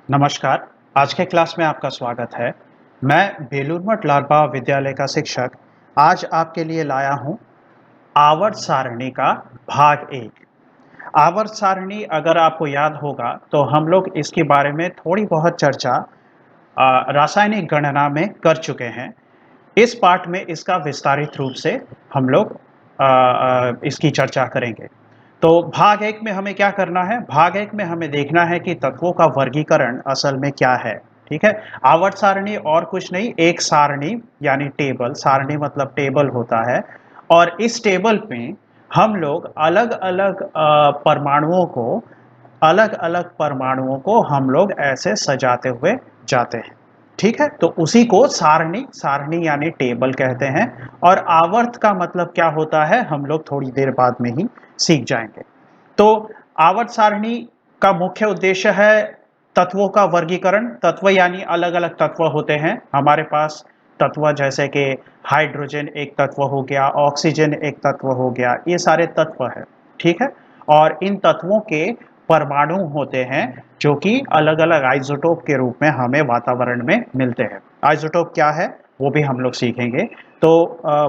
नमस्कार, आज के क्लास में आपका स्वागत है। मैं बेलूर मठ लारबा विद्यालय का शिक्षक आज आपके लिए लाया हूँ आवर्त सारणी का भाग 1। आवर्त सारणी अगर आपको याद होगा तो हम लोग इसके बारे में थोड़ी बहुत चर्चा रासायनिक गणना में कर चुके हैं। इस पाठ में इसका विस्तारित रूप से हम लोग इसकी चर्चा करेंगे। तो भाग 1 में हमें क्या करना है? भाग 1 में हमें देखना है कि तत्वों का वर्गीकरण असल में क्या है, ठीक है? आवर्त सारणी और कुछ नहीं, एक सारणी यानी टेबल, सारणी मतलब टेबल होता है और इस टेबल में हम लोग अलग-अलग परमाणुओं को हम लोग ऐसे सजाते हुए जाते हैं, ठीक है? तो उसी को सारणी सारणी यानी टेबल कहते हैं और आवर्त का मतलब क्या होता है हम लोग थोड़ी देर बाद में ही सीख जाएंगे। तो आवर्त सारणी का मुख्य उद्देश्य है तत्वों का वर्गीकरण। तत्व यानी अलग अलग तत्व होते हैं हमारे पास। तत्व जैसे कि हाइड्रोजन एक तत्व हो गया, ऑक्सीजन एक तत्व हो गया, ये सारे तत्व है, ठीक है? और इन तत्वों के परमाणु होते हैं जो कि अलग अलग आइसोटोप के रूप में हमें वातावरण में मिलते हैं। आइसोटोप क्या है वो भी हम लोग सीखेंगे। तो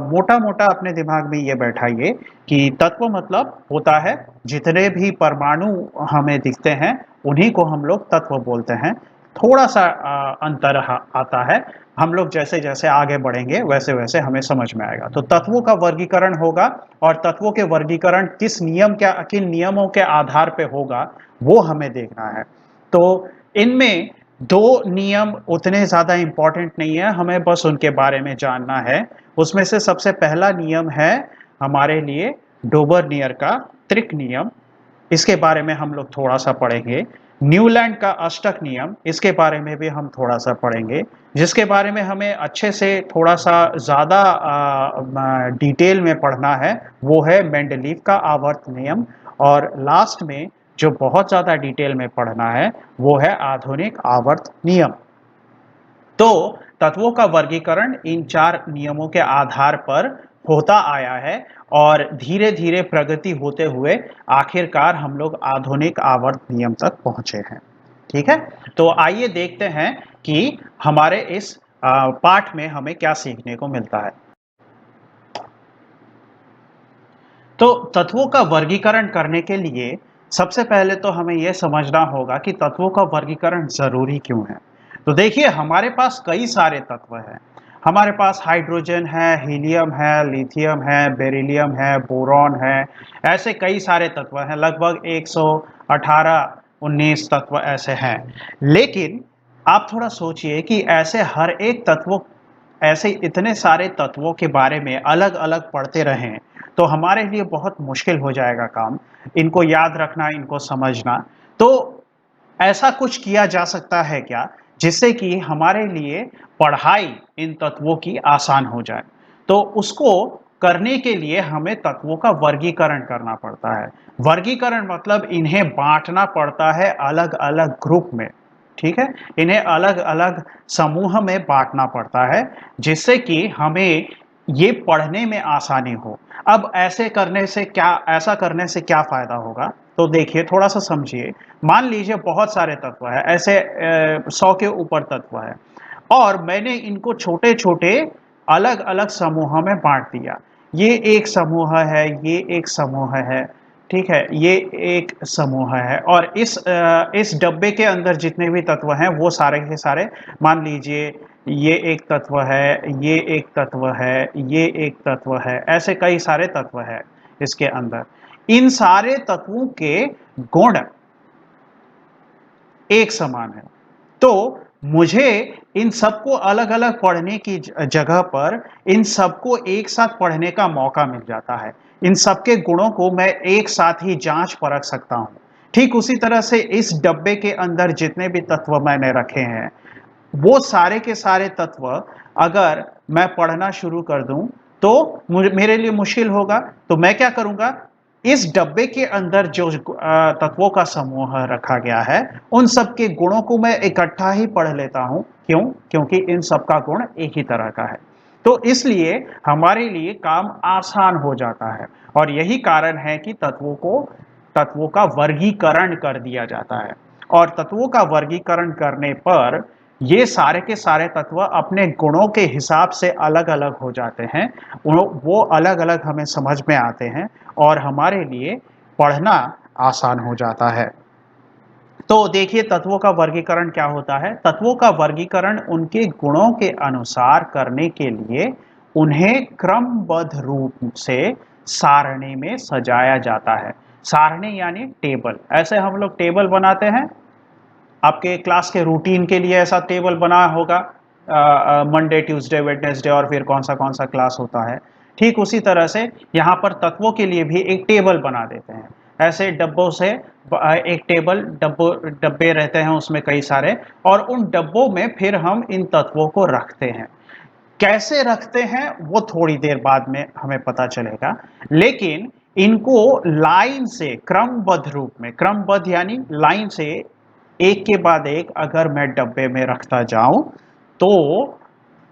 मोटा मोटा अपने दिमाग में ये बैठाइए कि तत्व मतलब होता है जितने भी परमाणु हमें दिखते हैं उन्हीं को हम लोग तत्व बोलते हैं। थोड़ा सा अंतर आता है। हम लोग जैसे जैसे आगे बढ़ेंगे वैसे वैसे हमें समझ में आएगा। तो तत्वों का वर्गीकरण होगा और तत्वों के वर्गीकरण किन नियमों के आधार पे होगा वो हमें देखना है। तो इनमें दो नियम उतने ज्यादा इंपॉर्टेंट नहीं है, हमें बस उनके बारे में जानना है। उसमें से सबसे पहला नियम है हमारे लिए डोबरनियर का त्रिक नियम। इसके बारे में हम लोग थोड़ा सा पढ़ेंगे। न्यूलैंड का अष्टक नियम, इसके बारे में भी हम थोड़ा सा पढ़ेंगे। जिसके बारे में हमें अच्छे से थोड़ा सा ज़्यादा डिटेल में पढ़ना है वो है मेंडलीव का आवर्त नियम। और लास्ट में जो बहुत ज़्यादा डिटेल में पढ़ना है वो है आधुनिक आवर्त नियम। तो तत्वों का वर्गीकरण इन चार नियमों के आधार पर होता आया है और धीरे धीरे प्रगति होते हुए आखिरकार हम लोग आधुनिक आवर्त नियम तक पहुंचे हैं, ठीक है? तो आइए देखते हैं कि हमारे इस पाठ में हमें क्या सीखने को मिलता है। तो तत्वों का वर्गीकरण करने के लिए सबसे पहले तो हमें यह समझना होगा कि तत्वों का वर्गीकरण जरूरी क्यों है। तो देखिए हमारे पास कई सारे तत्व हैं। हमारे पास हाइड्रोजन है, हीलियम है, लिथियम है, बेरिलियम है, बोरॉन है। ऐसे कई सारे तत्व हैं, लगभग 118 19 तत्व ऐसे हैं। लेकिन आप थोड़ा सोचिए कि ऐसे इतने सारे तत्वों के बारे में अलग अलग पढ़ते रहें तो हमारे लिए बहुत मुश्किल हो जाएगा काम, इनको याद रखना, इनको समझना। तो ऐसा कुछ किया जा सकता है क्या जिससे कि हमारे लिए पढ़ाई इन तत्वों की आसान हो जाए? तो उसको करने के लिए हमें तत्वों का वर्गीकरण करना पड़ता है। वर्गीकरण मतलब इन्हें बांटना पड़ता है अलग अलग ग्रुप में, ठीक है? इन्हें अलग अलग समूह में बांटना पड़ता है जिससे कि हमें ये पढ़ने में आसानी हो। अब ऐसा करने से क्या फायदा होगा? तो देखिए थोड़ा सा समझिए। मान लीजिए बहुत सारे तत्व है, ऐसे 100 के ऊपर तत्व है और मैंने इनको छोटे छोटे अलग अलग समूहों में बांट दिया। ये एक समूह है, ये एक समूह है, ठीक है? ये एक समूह है और इस डब्बे के अंदर जितने भी तत्व हैं वो सारे के सारे, मान लीजिए ये एक तत्व है, ये एक तत्व है, ये एक तत्व है, ऐसे कई सारे तत्व है इसके अंदर। इन सारे तत्वों के गुण एक समान है। तो मुझे इन सबको अलग अलग पढ़ने की जगह पर इन सबको एक साथ पढ़ने का मौका मिल जाता है। इन सबके गुणों को मैं एक साथ ही जांच परख सकता हूं। ठीक उसी तरह से इस डब्बे के अंदर जितने भी तत्व मैंने रखे हैं वो सारे के सारे तत्व अगर मैं पढ़ना शुरू कर दूं तो मेरे लिए मुश्किल होगा। तो मैं क्या करूंगा, इस डब्बे के अंदर जो तत्वों का समूह रखा गया है उन सब के गुणों को मैं इकट्ठा ही पढ़ लेता हूं। क्यों? क्योंकि इन सब का गुण एक ही तरह का है। तो इसलिए हमारे लिए काम आसान हो जाता है और यही कारण है कि तत्वों का वर्गीकरण कर दिया जाता है। और तत्वों का वर्गीकरण करने पर ये सारे के सारे तत्व अपने गुणों के हिसाब से अलग अलग हो जाते हैं, वो अलग अलग हमें समझ में आते हैं और हमारे लिए पढ़ना आसान हो जाता है। तो देखिए तत्वों का वर्गीकरण क्या होता है। तत्वों का वर्गीकरण उनके गुणों के अनुसार करने के लिए उन्हें क्रमबद्ध रूप से सारणी में सजाया जाता है। सारणी यानी टेबल, ऐसे हम लोग टेबल बनाते हैं, आपके क्लास के रूटीन के लिए ऐसा टेबल बना होगा, मंडे ट्यूसडे वेडनेसडे और फिर कौन सा क्लास होता है। ठीक उसी तरह से यहाँ पर तत्वों के लिए भी एक टेबल बना देते हैं। ऐसे डब्बों से एक टेबल, डब्बे रहते हैं उसमें कई सारे, और उन डब्बों में फिर हम इन तत्वों को रखते हैं। कैसे रखते हैं वो थोड़ी देर बाद में हमें पता चलेगा, लेकिन इनको लाइन से क्रमबद्ध रूप में, क्रमबद्ध यानी लाइन से एक के बाद एक अगर मैं डब्बे में रखता जाऊं तो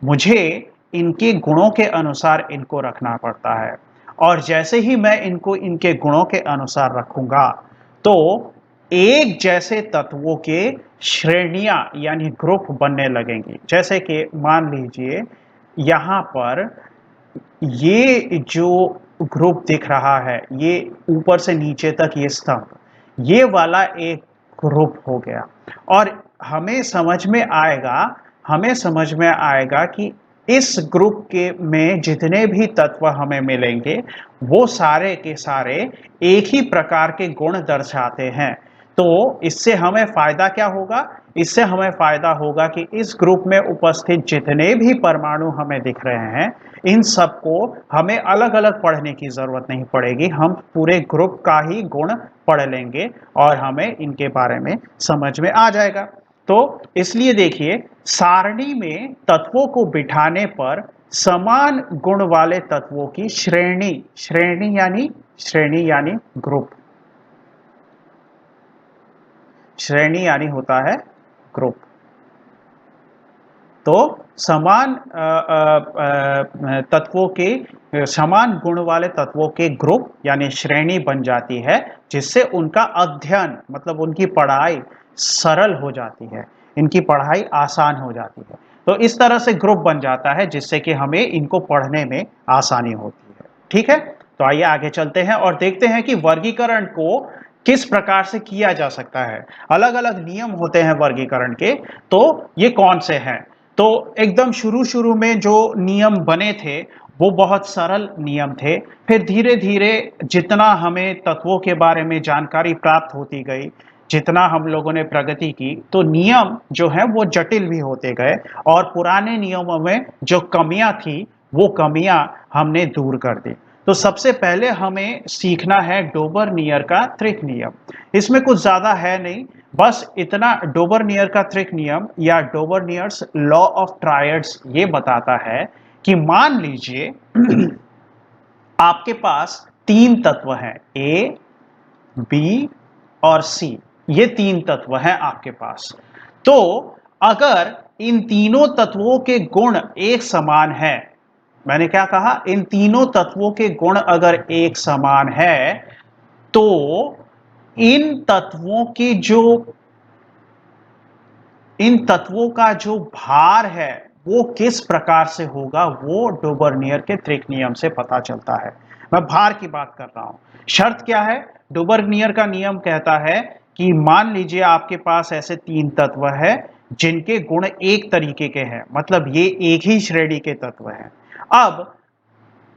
मुझे इनके गुणों के अनुसार इनको रखना पड़ता है। और जैसे ही मैं इनको इनके गुणों के अनुसार रखूंगा तो एक जैसे तत्वों के श्रेणियां यानी ग्रुप बनने लगेंगी। जैसे कि मान लीजिए यहां पर ये जो ग्रुप दिख रहा है, ये ऊपर से नीचे तक ये स्तंभ, ये वाला एक ग्रुप हो गया। और हमें समझ में आएगा कि इस ग्रुप के में जितने भी तत्व हमें मिलेंगे वो सारे के सारे एक ही प्रकार के गुण दर्शाते हैं। तो इससे हमें फायदा क्या होगा? इससे हमें फायदा होगा कि इस ग्रुप में उपस्थित जितने भी परमाणु हमें दिख रहे हैं, इन सबको हमें अलग अलग पढ़ने की जरूरत नहीं पड़ेगी, हम पूरे ग्रुप का ही गुण पढ़ लेंगे और हमें इनके बारे में समझ में आ जाएगा। तो इसलिए देखिए सारणी में तत्वों को बिठाने पर समान गुण वाले तत्वों की श्रेणी, श्रेणी यानी ग्रुप, श्रेणी यानी होता है ग्रुप। तो समान तत्वों के, समान गुण वाले तत्वों के ग्रुप यानी श्रेणी बन जाती है, जिससे उनका अध्ययन मतलब उनकी पढ़ाई सरल हो जाती है, इनकी पढ़ाई आसान हो जाती है। तो इस तरह से ग्रुप बन जाता है जिससे कि हमें इनको पढ़ने में आसानी होती है। ठीक है, तो आइए आगे चलते हैं और देखते हैं कि वर्गीकरण को किस प्रकार से किया जा सकता है। अलग अलग नियम होते हैं वर्गीकरण के, तो ये कौन से हैं? तो एकदम शुरू शुरू में जो नियम बने थे वो बहुत सरल नियम थे। फिर धीरे धीरे जितना हमें तत्वों के बारे में जानकारी प्राप्त होती गई, जितना हम लोगों ने प्रगति की, तो नियम जो है वो जटिल भी होते गए और पुराने नियमों में जो कमियां थी वो कमियां हमने दूर कर दी। तो सबसे पहले हमें सीखना है डोबरनियर का त्रिक नियम। इसमें कुछ ज्यादा है नहीं, बस इतना, डोबरनियर का त्रिक नियम या डोबरनियर्स लॉ ऑफ ट्रायड्स ये बताता है कि मान लीजिए आपके पास तीन तत्व हैं, ए, बी और सी, ये तीन तत्व हैं आपके पास। तो अगर इन तीनों तत्वों के गुण एक समान है, मैंने क्या कहा, इन तीनों तत्वों के गुण अगर एक समान है तो इन तत्वों की जो इन तत्वों का जो भार है वो किस प्रकार से होगा, वो डोबरनियर के त्रिक नियम से पता चलता है। मैं भार की बात कर रहा हूं। शर्त क्या है? डोबरनियर का नियम कहता है कि मान लीजिए आपके पास ऐसे तीन तत्व है जिनके गुण एक तरीके के हैं, मतलब ये एक ही श्रेणी के तत्व हैं। अब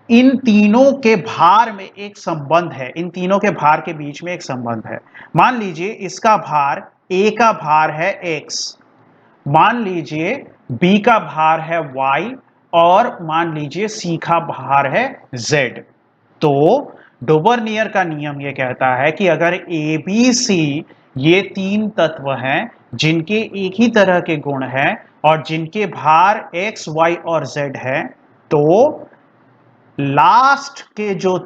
इन तीनों के भार में एक संबंध है, इन तीनों के भार के बीच में एक संबंध है। मान लीजिए इसका भार, ए का भार है x, मान लीजिए बी का भार है y और मान लीजिए सी का भार है z। तो डोबरनियर का नियम यह कहता है कि अगर ए बी सी ये तीन तत्व हैं जिनके एक ही तरह के गुण हैं और जिनके भार x y और z है, तो लास्ट के जो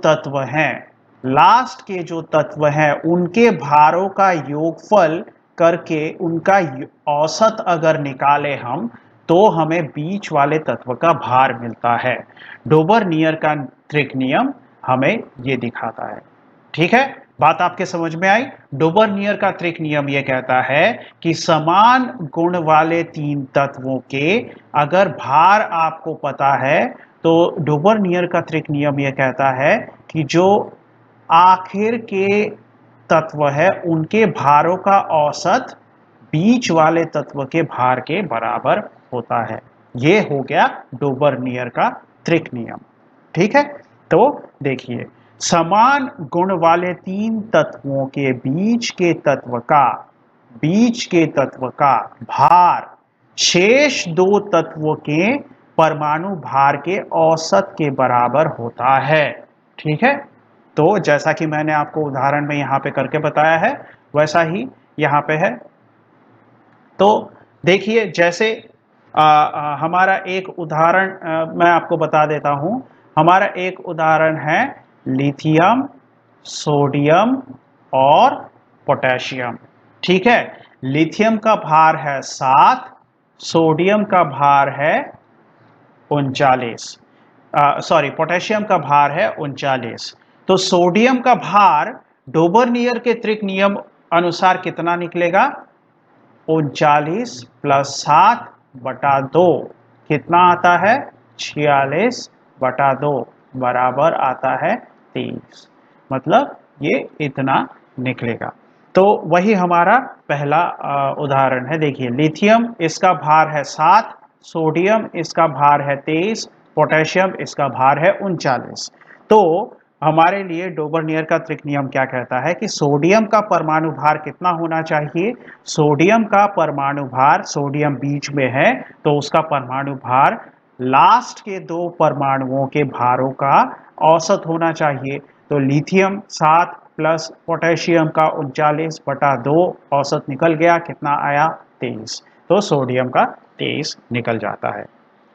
तत्व हैं उनके भारों का योगफल करके उनका औसत अगर निकाले हम, तो हमें बीच वाले तत्व का भार मिलता है। डोबरनियर का त्रिक नियम हमें ये दिखाता है। ठीक है, बात आपके समझ में आई? डोबर्नियर का त्रिक नियम यह कहता है कि समान गुण वाले तीन तत्वों के अगर भार आपको पता है तो डोबर्नियर का त्रिक नियम यह कहता है कि जो आखिर के तत्व है उनके भारों का औसत बीच वाले तत्व के भार के बराबर होता है। यह हो गया डोबर्नियर का त्रिक नियम। ठीक है, तो देखिए, समान गुण वाले तीन तत्वों के बीच के तत्व का भार शेष दो तत्वों के परमाणु भार के औसत के बराबर होता है। ठीक है, तो जैसा कि मैंने आपको उदाहरण में यहां पे करके बताया है वैसा ही यहां पे है। तो देखिए, जैसे हमारा एक उदाहरण मैं आपको बता देता हूं। हमारा एक उदाहरण है लिथियम, सोडियम और पोटेशियम। ठीक है, लिथियम का भार है 7, सोडियम का भार है 39, सॉरी पोटेशियम का भार है 39। तो सोडियम का भार डोबर्नियर के त्रिक नियम अनुसार कितना निकलेगा? 39 प्लस 7 बटा 2 कितना आता है? 46 बटा 2 बराबर आता है 23। मतलब ये इतना निकलेगा। तो वही हमारा पहला उदाहरण है। देखिए, लिथियम इसका भार है 7, सोडियम इसका भार है 23, पोटेशियम इसका भार है 39। तो हमारे लिए डोबर्नियर का त्रिक नियम क्या कहता है कि सोडियम का परमाणु भार कितना होना चाहिए? सोडियम का परमाणु भार, सोडियम बीच में है तो उसका परमाणु भार लास्ट के दो परमाणुओं के भारों का औसत होना चाहिए। तो लिथियम 7 प्लस पोटेशियम का 39 बटा 2 औसत निकल गया, कितना आया? 23। तो सोडियम का 23 निकल जाता है।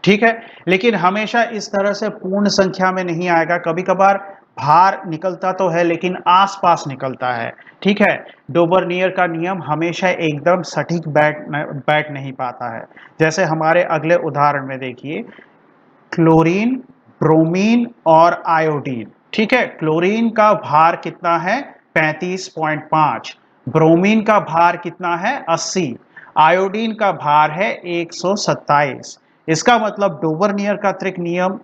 ठीक है, लेकिन हमेशा इस तरह से पूर्ण संख्या में नहीं आएगा। कभी कभार भार निकलता तो है लेकिन आसपास निकलता है। ठीक है, डोबर्नियर का नियम हमेशा एकदम सटीक बैठ नहीं पाता है। जैसे हमारे अगले उदाहरण में देखिए, क्लोरीन, ब्रोमीन और आयोडीन। ठीक है, क्लोरीन का भार कितना है? 35.5। ब्रोमीन का भार कितना है? 80। आयोडीन का भार है 127। इसका मतलब डोबर्नियर का त्रिक नियम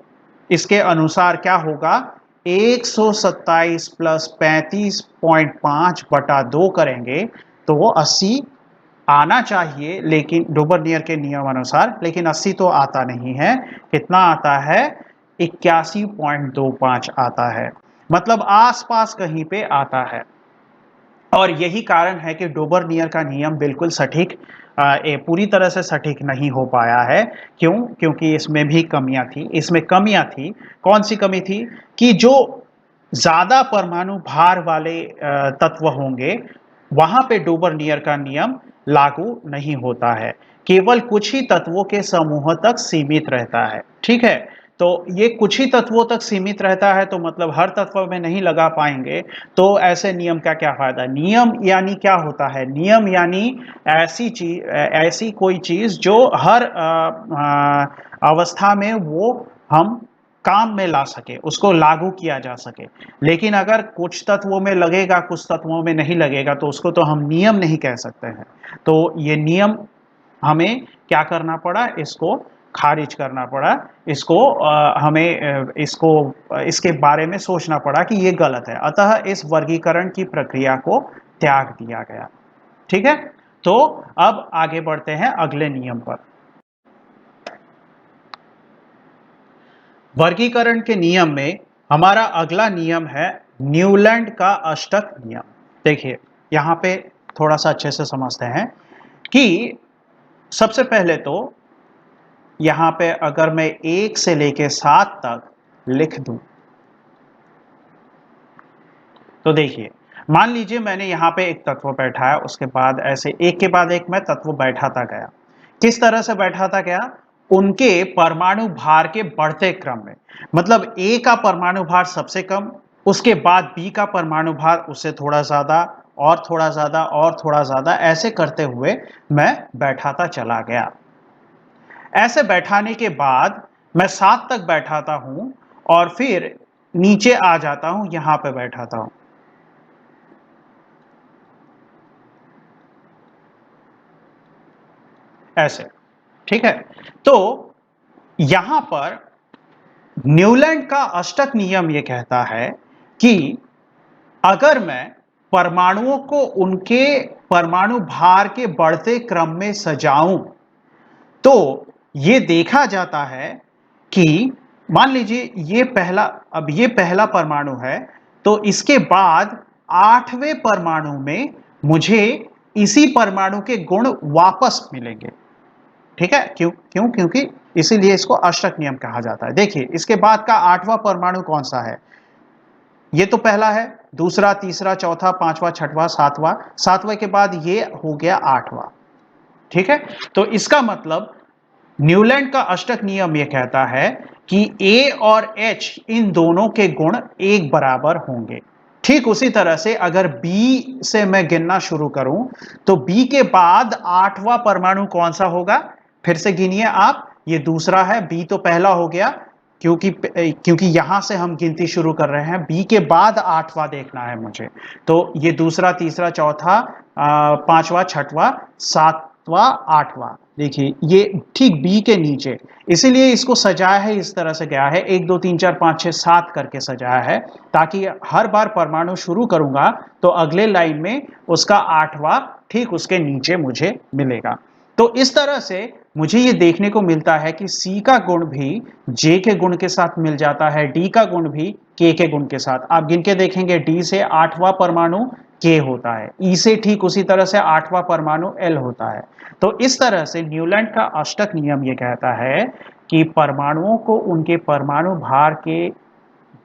इसके अनुसार क्या होगा? 127 प्लस 35.5 बटा 2 करेंगे तो वो 80 आना चाहिए, लेकिन डोबर्नियर के नियम अनुसार, लेकिन 80 तो आता नहीं है। कितना आता है? 81.25 आता है। मतलब आसपास कहीं पे आता है। और यही कारण है कि डोबर्नियर का नियम बिल्कुल सटीक, पूरी तरह से सटीक नहीं हो पाया है। क्यों? क्योंकि इसमें भी कमियां थी। इसमें कमियां थी, कौन सी कमी थी? कि जो ज्यादा परमाणु भार वाले तत्व होंगे वहां पे डोबर्नियर का नियम लागू नहीं होता है, केवल कुछ ही तत्वों के समूह तक सीमित रहता है। ठीक है, तो ये कुछ ही तत्वों तक सीमित रहता है तो मतलब हर तत्व में नहीं लगा पाएंगे। तो ऐसे नियम का क्या फायदा? नियम यानी क्या होता है? नियम यानी ऐसी चीज, ऐसी कोई चीज जो हर अवस्था में वो हम काम में ला सके, उसको लागू किया जा सके। लेकिन अगर कुछ तत्वों में लगेगा, कुछ तत्वों में नहीं लगेगा, तो उसको तो हम नियम नहीं कह सकते हैं। तो ये नियम हमें क्या करना पड़ा? इसको खारिज करना पड़ा। इसको हमें इसको इसके बारे में सोचना पड़ा कि ये गलत है। अतः इस वर्गीकरण की प्रक्रिया को त्याग दिया गया। ठीक है, तो अब आगे बढ़ते हैं अगले नियम पर। वर्गीकरण के नियम में हमारा अगला नियम है न्यूलैंड का अष्टक नियम। देखिए, यहां पे थोड़ा सा अच्छे से समझते हैं कि सबसे पहले तो यहां पे अगर मैं 1 से लेके 7 तक लिख दूं तो देखिए, मान लीजिए मैंने यहां पे एक तत्व बैठाया, उसके बाद ऐसे एक के बाद एक मैं तत्व बैठाता गया। किस तरह से बैठाता गया? उनके परमाणु भार के बढ़ते क्रम में। मतलब ए का परमाणु भार सबसे कम, उसके बाद बी का परमाणु भार उससे थोड़ा ज्यादा, और थोड़ा ज्यादा, और थोड़ा ज्यादा, ऐसे करते हुए मैं बैठाता चला गया। ऐसे बैठाने के बाद मैं 7 तक बैठाता हूं और फिर नीचे आ जाता हूं, यहां पे बैठाता हूं। ऐसे। ठीक है, तो यहां पर न्यूलैंड का अष्टक नियम यह कहता है कि अगर मैं परमाणुओं को उनके परमाणु भार के बढ़ते क्रम में सजाऊं तो यह देखा जाता है कि मान लीजिए ये पहला परमाणु है, तो इसके बाद 8वें परमाणु में मुझे इसी परमाणु के गुण वापस मिलेंगे। ठीक है, क्योंकि इसीलिए इसको अष्टक नियम कहा जाता है। देखिए इसके बाद का 8वां परमाणु कौन सा है? ये तो पहला है, दूसरा, तीसरा, चौथा, पांचवा, छठवां, सातवां, सातवें के बाद ये हो गया 8वां। ठीक है, तो इसका मतलब न्यूलैंड का अष्टक नियम यह कहता है कि A और H इन दोनों के गुण एक बराबर होंगे। ठीक उसी तरह से अगर B से मैं गिनना शुरू करूं तो B के बाद 8वां परमाणु कौन सा होगा? फिर से गिनिए आप, ये दूसरा है, B तो पहला हो गया, क्योंकि यहां से हम गिनती शुरू कर रहे हैं। B के बाद 8वां देखना है मुझे, तो ये दूसरा, तीसरा, चौथा, पांचवा, छठवां, सातवां, 8वां। देखिए ये ठीक B के नीचे, इसीलिए इसको सजाया है, इस तरह से गया है, 1 2 3 4 5 6 7 करके सजाया है, ताकि हर बार परमाणु शुरू करूंगा तो अगले लाइन में उसका 8वां ठीक उसके नीचे मुझे मिलेगा। तो इस तरह से मुझे ये देखने को मिलता है कि C का गुण भी J के गुण के साथ मिल जाता है, D का गुण भी K के गुण के साथ। आप गिन के देखेंगे, D से 8वां परमाणु K होता है, E से ठीक उसी तरह से 8वां परमाणु L होता है। तो इस तरह से न्यूलैंड का अष्टक नियम यह कहता है कि परमाणुओं को उनके परमाणु भार के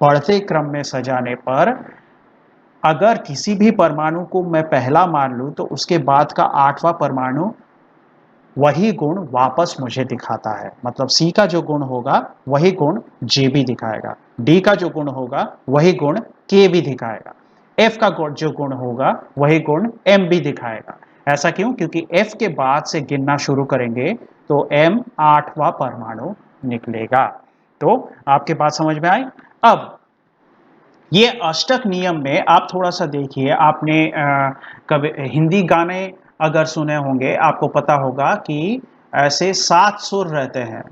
बढ़ते क्रम में सजाने पर अगर किसी भी परमाणु को मैं पहला मान लूं तो उसके बाद का 8वां परमाणु वही गुण वापस मुझे दिखाता है। मतलब C का जो गुण होगा वही गुण J भी दिखाएगा, D का जो गुण होगा वही गुण K भी दिखाएगा, F का जो गुण होगा वही गुण M भी दिखाएगा। ऐसा क्यों? क्योंकि F के बाद से गिनना शुरू करेंगे तो M 8वां परमाणु निकलेगा। तो आपके बात समझ में आई? अब ये अष्टक नियम में आप थोड़ा सा देखिए, आपने कभी हिंदी गाने अगर सुने होंगे, आपको पता होगा कि ऐसे 7 सुर रहते हैं,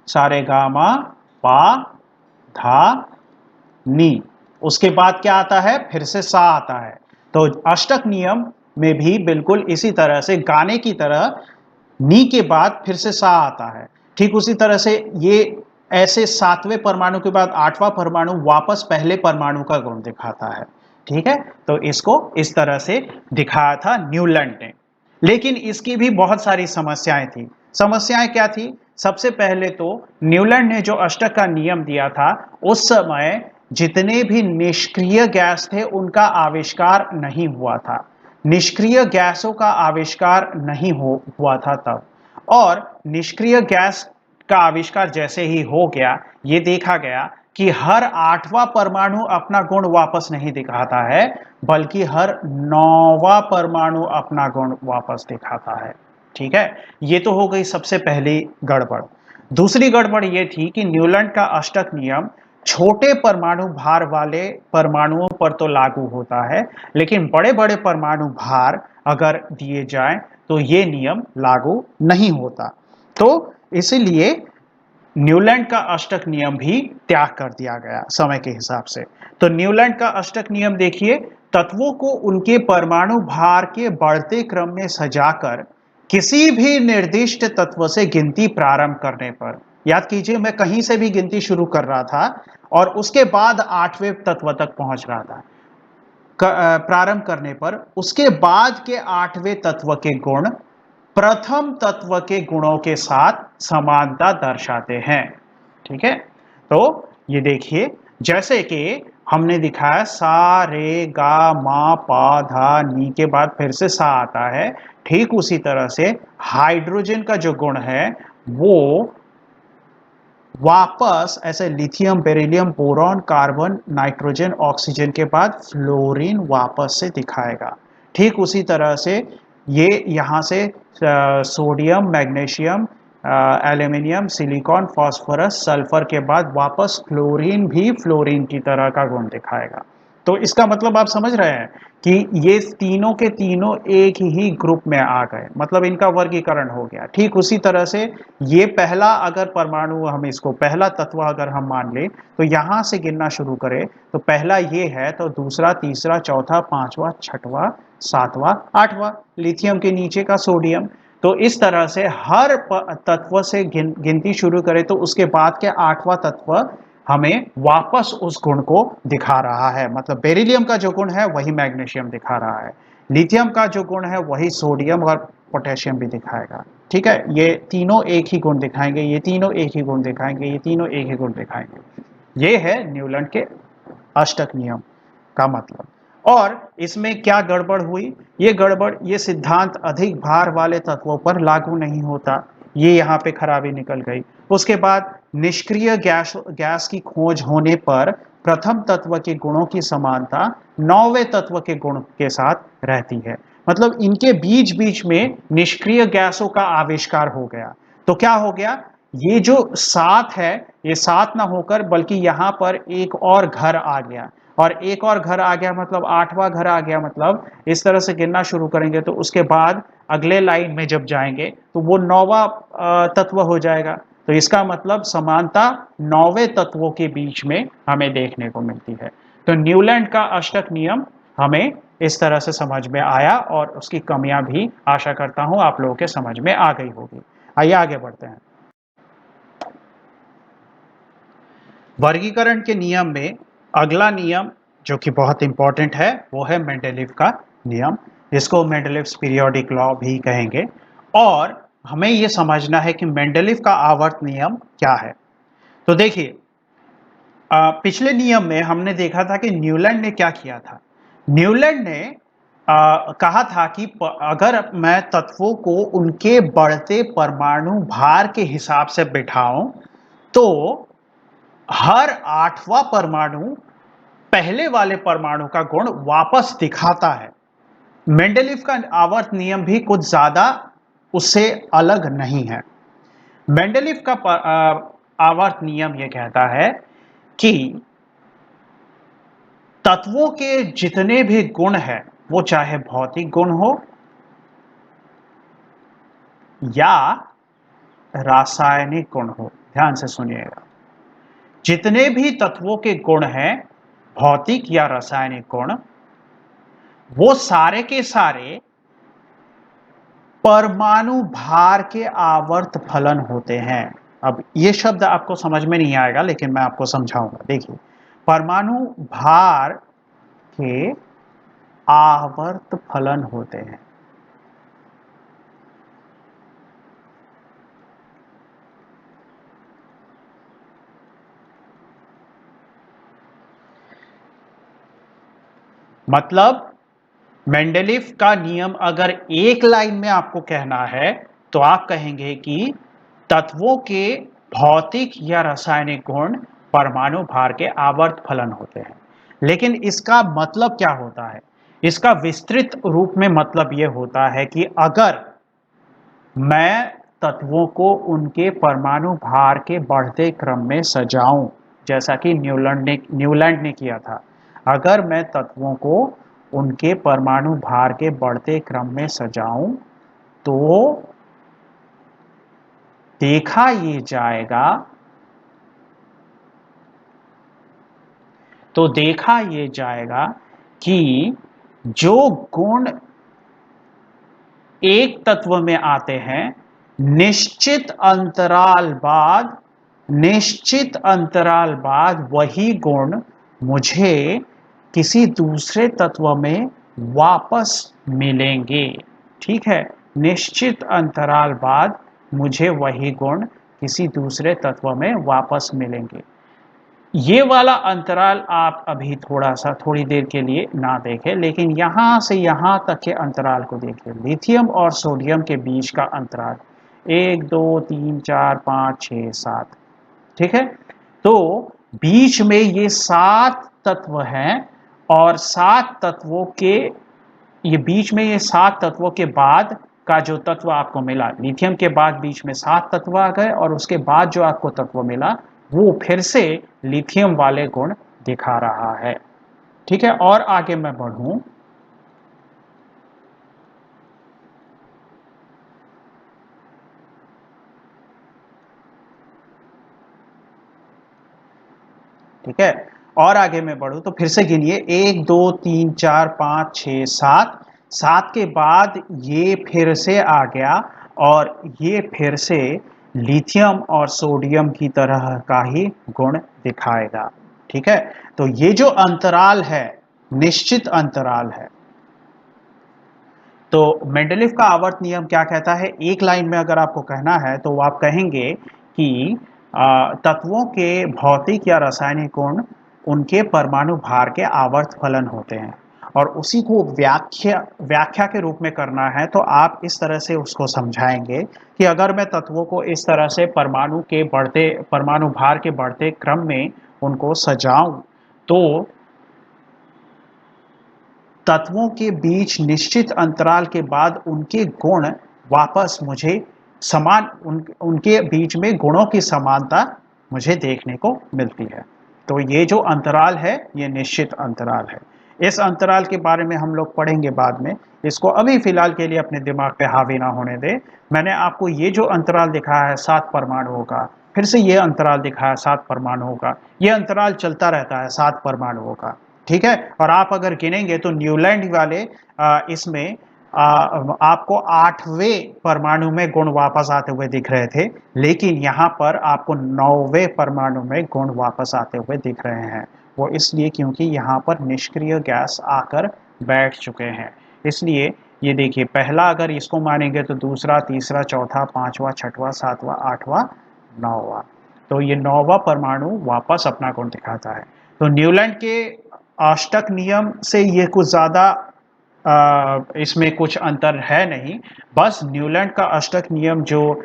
सारे गा मा पा धा नी, उसके बाद क्या आता है? फिर से सा आता है। तो अष्टक नियम में भी बिल्कुल इसी तरह से गाने की तरह नी के बाद फिर से सा आता है। ठीक उसी तरह से ये ऐसे 7वें परमाणु के बाद 8वां परमाणु वापस पहले परमाणु का गुण दिखाता है। ठीक है, तो इसको इस तरह से दिखाया था न्यूलैंड ने। लेकिन इसकी भी बहुत सारी समस्याएं थी। समस्याएं क्या थी? सबसे पहले तो न्यूलैंड ने जो अष्टक का नियम दिया था, उस समय जितने भी निष्क्रिय गैस थे उनका आविष्कार नहीं हुआ था। निष्क्रिय गैसों का आविष्कार नहीं हुआ था तब, और निष्क्रिय गैस का आविष्कार जैसे ही हो गया, ये देखा गया कि हर 8वां परमाणु अपना गुण वापस नहीं दिखाता है, बल्कि हर 9वां परमाणु अपना गुण वापस दिखाता है। ठीक है, ये तो हो गई सबसे पहली गड़बड़। दूसरी गड़बड़ ये थी कि न्यूलैंड का अष्टक नियम छोटे परमाणु भार वाले परमाणुओं पर तो लागू होता है, लेकिन बड़े बड़े परमाणु भार अगर दिए जाएं तो ये नियम लागू नहीं होता। तो इसलिए न्यूलैंड का अष्टक नियम भी त्याग कर दिया गया समय के हिसाब से। तो न्यूलैंड का अष्टक नियम देखिए, तत्वों को उनके परमाणु भार के बढ़ते क्रम में सजाकर किसी भी निर्दिष्ट तत्व से गिनती प्रारंभ करने पर, याद कीजिए मैं कहीं से भी गिनती शुरू कर रहा था और उसके बाद 8वें तत्व तक पहुंच रहा था, प्रारंभ करने पर उसके बाद के 8वें तत्व के गुण प्रथम तत्व के गुणों के साथ समानता दर्शाते हैं। ठीक है, तो ये देखिए, जैसे कि हमने दिखाया सा रे गा मा पा धा नी के बाद फिर से सा आता है, ठीक उसी तरह से हाइड्रोजन का जो गुण है वो वापस ऐसे lithium, beryllium, boron, carbon, nitrogen, oxygen के बाद फ्लोरीन वापस से दिखाएगा। ठीक उसी तरह से ये यहाँ से sodium, magnesium, aluminium, silicon, phosphorus, sulphur के बाद वापस फ्लोरीन भी फ्लोरीन की तरह का गुण दिखाएगा। तो इसका मतलब आप समझ रहे हैं कि ये तीनों के तीनों एक ही ग्रुप में आ गए, मतलब इनका वर्गीकरण हो गया। ठीक उसी तरह से ये पहला अगर परमाणु, हम इसको पहला तत्व अगर हम मान लें, तो यहां से गिनना शुरू करें तो पहला ये है, तो दूसरा, तीसरा, चौथा, पांचवा, छठवां, सातवां, आठवां, लिथियम के नीचे का सोडियम। तो इस तरह से हर तत्व से गिनती शुरू करें तो उसके बाद के आठवां तत्व हमें वापस उस गुण को दिखा रहा है। मतलब बेरिलियम का जो गुण है वही मैग्नीशियम दिखा रहा है, लिथियम का जो गुण है वही सोडियम और पोटेशियम भी दिखाएगा। ठीक है, ये तीनों एक ही गुण दिखाएंगे, ये तीनों एक ही गुण दिखाएंगे, ये तीनों एक ही गुण दिखाएंगे। ये है न्यूलैंड के अष्टक नियम का मतलब। और इसमें क्या गड़बड़ हुई? ये गड़बड़, ये सिद्धांत अधिक भार वाले तत्वों पर लागू नहीं होता, ये यहाँ पे खराबी निकल गई। उसके बाद निष्क्रिय गैस की खोज होने पर प्रथम तत्व के गुणों की समानता नौवें तत्व के गुण के साथ रहती है। मतलब इनके बीच बीच में निष्क्रिय गैसों का आविष्कार हो गया। तो क्या हो गया? ये जो सात है, ये सात ना होकर बल्कि यहाँ पर एक और घर आ गया, और एक और घर आ गया मतलब आठवां घर आ गया। मतलब इस तरह से गिनना शुरू करेंगे तो उसके बाद अगले लाइन में जब जाएंगे तो वो नौवां तत्व हो जाएगा। तो इसका मतलब समानता नौवें तत्वों के बीच में हमें देखने को मिलती है। तो न्यूलैंड का अष्टक नियम हमें इस तरह से समझ में आया, और उसकी कमियां भी आशा करता हूं आप लोगों के समझ में आ गई होगी। आइए आगे बढ़ते हैं। वर्गीकरण के नियम में अगला नियम जो कि बहुत इंपॉर्टेंट है वो है मेंडेलीव का नियम, जिसको मेंडेलीव्स पीरियोडिक लॉ भी कहेंगे। और हमें यह समझना है कि मेंडेलीव का आवर्त नियम क्या है। तो देखिए, पिछले नियम में हमने देखा था कि न्यूलैंड ने क्या किया था। न्यूलैंड ने कहा था कि अगर मैं तत्वों को उनके बढ़ते परमाणु भार के हिसाब से बिठाऊं तो हर आठवां परमाणु पहले वाले परमाणु का गुण वापस दिखाता है। मेंडेलीव का आवर्त नियम भी कुछ ज्यादा उससे अलग नहीं है। मेंडेलीव का आवर्त नियम यह कहता है कि तत्वों के जितने भी गुण हैं, वो चाहे भौतिक गुण हो या रासायनिक गुण हो, ध्यान से सुनिएगा, जितने भी तत्वों के गुण हैं, भौतिक या रासायनिक गुण, वो सारे के सारे परमाणु भार के आवर्त फलन होते हैं। अब ये शब्द आपको समझ में नहीं आएगा लेकिन मैं आपको समझाऊंगा। देखिए, परमाणु भार के आवर्त फलन होते हैं। मतलब मेंडेलीव का नियम अगर एक लाइन में आपको कहना है तो आप कहेंगे कि तत्वों के भौतिक या रासायनिक गुण परमाणु भार के आवर्त फलन होते हैं। लेकिन इसका मतलब क्या होता है? इसका विस्तृत रूप में मतलब यह होता है कि अगर मैं तत्वों को उनके परमाणु भार के बढ़ते क्रम में सजाऊं, जैसा कि न्यूलैंड ने किया था, अगर मैं तत्वों को उनके परमाणु भार के बढ़ते क्रम में सजाऊं तो देखा ये जाएगा कि जो गुण एक तत्व में आते हैं, निश्चित अंतराल बाद वही गुण मुझे किसी दूसरे तत्व में वापस मिलेंगे। ठीक है, निश्चित अंतराल बाद मुझे वही गुण किसी दूसरे तत्व में वापस मिलेंगे। ये वाला अंतराल आप अभी थोड़ी देर के लिए ना देखें, लेकिन यहां से यहां तक के अंतराल को देखिए। लिथियम और सोडियम के बीच का अंतराल 1 2 3 4 5 6 7। ठीक है, तो बीच में ये 7 तत्व हैं, और 7 तत्वों के ये बीच में ये 7 तत्वों के बाद का जो तत्व आपको मिला, लिथियम के बाद बीच में 7 तत्व आ गए, और उसके बाद जो आपको तत्व मिला वो फिर से लिथियम वाले गुण दिखा रहा है। ठीक है, और आगे मैं बढ़ूं, ठीक है, और आगे मैं बढ़ूं तो फिर से गिनिए, 1 2 3 4 5 6 7, 7 के बाद ये फिर से आ गया और ये फिर से लिथियम और सोडियम की तरह का ही गुण दिखाएगा। ठीक है, तो ये जो अंतराल है, निश्चित अंतराल है। तो मेंडलीव का आवर्त नियम क्या कहता है, एक लाइन में अगर आपको कहना है तो आप कहेंगे कि तत्वों के भौतिक या रासायनिक गुण उनके परमाणु भार के आवर्त फलन होते हैं, और उसी को व्याख्या व्याख्या के रूप में करना है तो आप इस तरह से उसको समझाएंगे कि अगर मैं तत्वों को इस तरह से परमाणु भार के बढ़ते क्रम में उनको सजाऊं, तो तत्वों के बीच निश्चित अंतराल के बाद उनके गुण वापस मुझे उनके बीच में गुणों की समानता मुझे देखने को मिलती है। तो ये जो अंतराल है ये निश्चित अंतराल है। इस अंतराल के बारे में हम लोग पढ़ेंगे बाद में, इसको अभी फिलहाल के लिए अपने दिमाग पे हावी ना होने दे। मैंने आपको ये जो अंतराल दिखाया है 7 परमाणुओं का, फिर से ये अंतराल दिखाया 7 परमाणुओं का, ये अंतराल चलता रहता है 7 परमाणुओं का। ठीक है, और आप अगर गिनेंगे तो न्यूलैंड वाले इसमें आपको 8वें परमाणु में गुण वापस आते हुए दिख रहे थे, लेकिन यहाँ पर आपको 9वें परमाणु में गुण वापस आते हुए दिख रहे हैं। वो इसलिए क्योंकि यहाँ पर निष्क्रिय गैस आकर बैठ चुके हैं। इसलिए ये देखिए, पहला अगर इसको मानेंगे तो दूसरा, तीसरा, चौथा, पांचवा, छठवां, सातवां, आठवां, नौवां, तो ये 9वां परमाणु वापस अपना गुण दिखाता है। तो न्यूलैंड के अष्टक नियम से ये कुछ ज्यादा इसमें कुछ अंतर है नहीं। बस न्यूलैंड का अष्टक नियम जो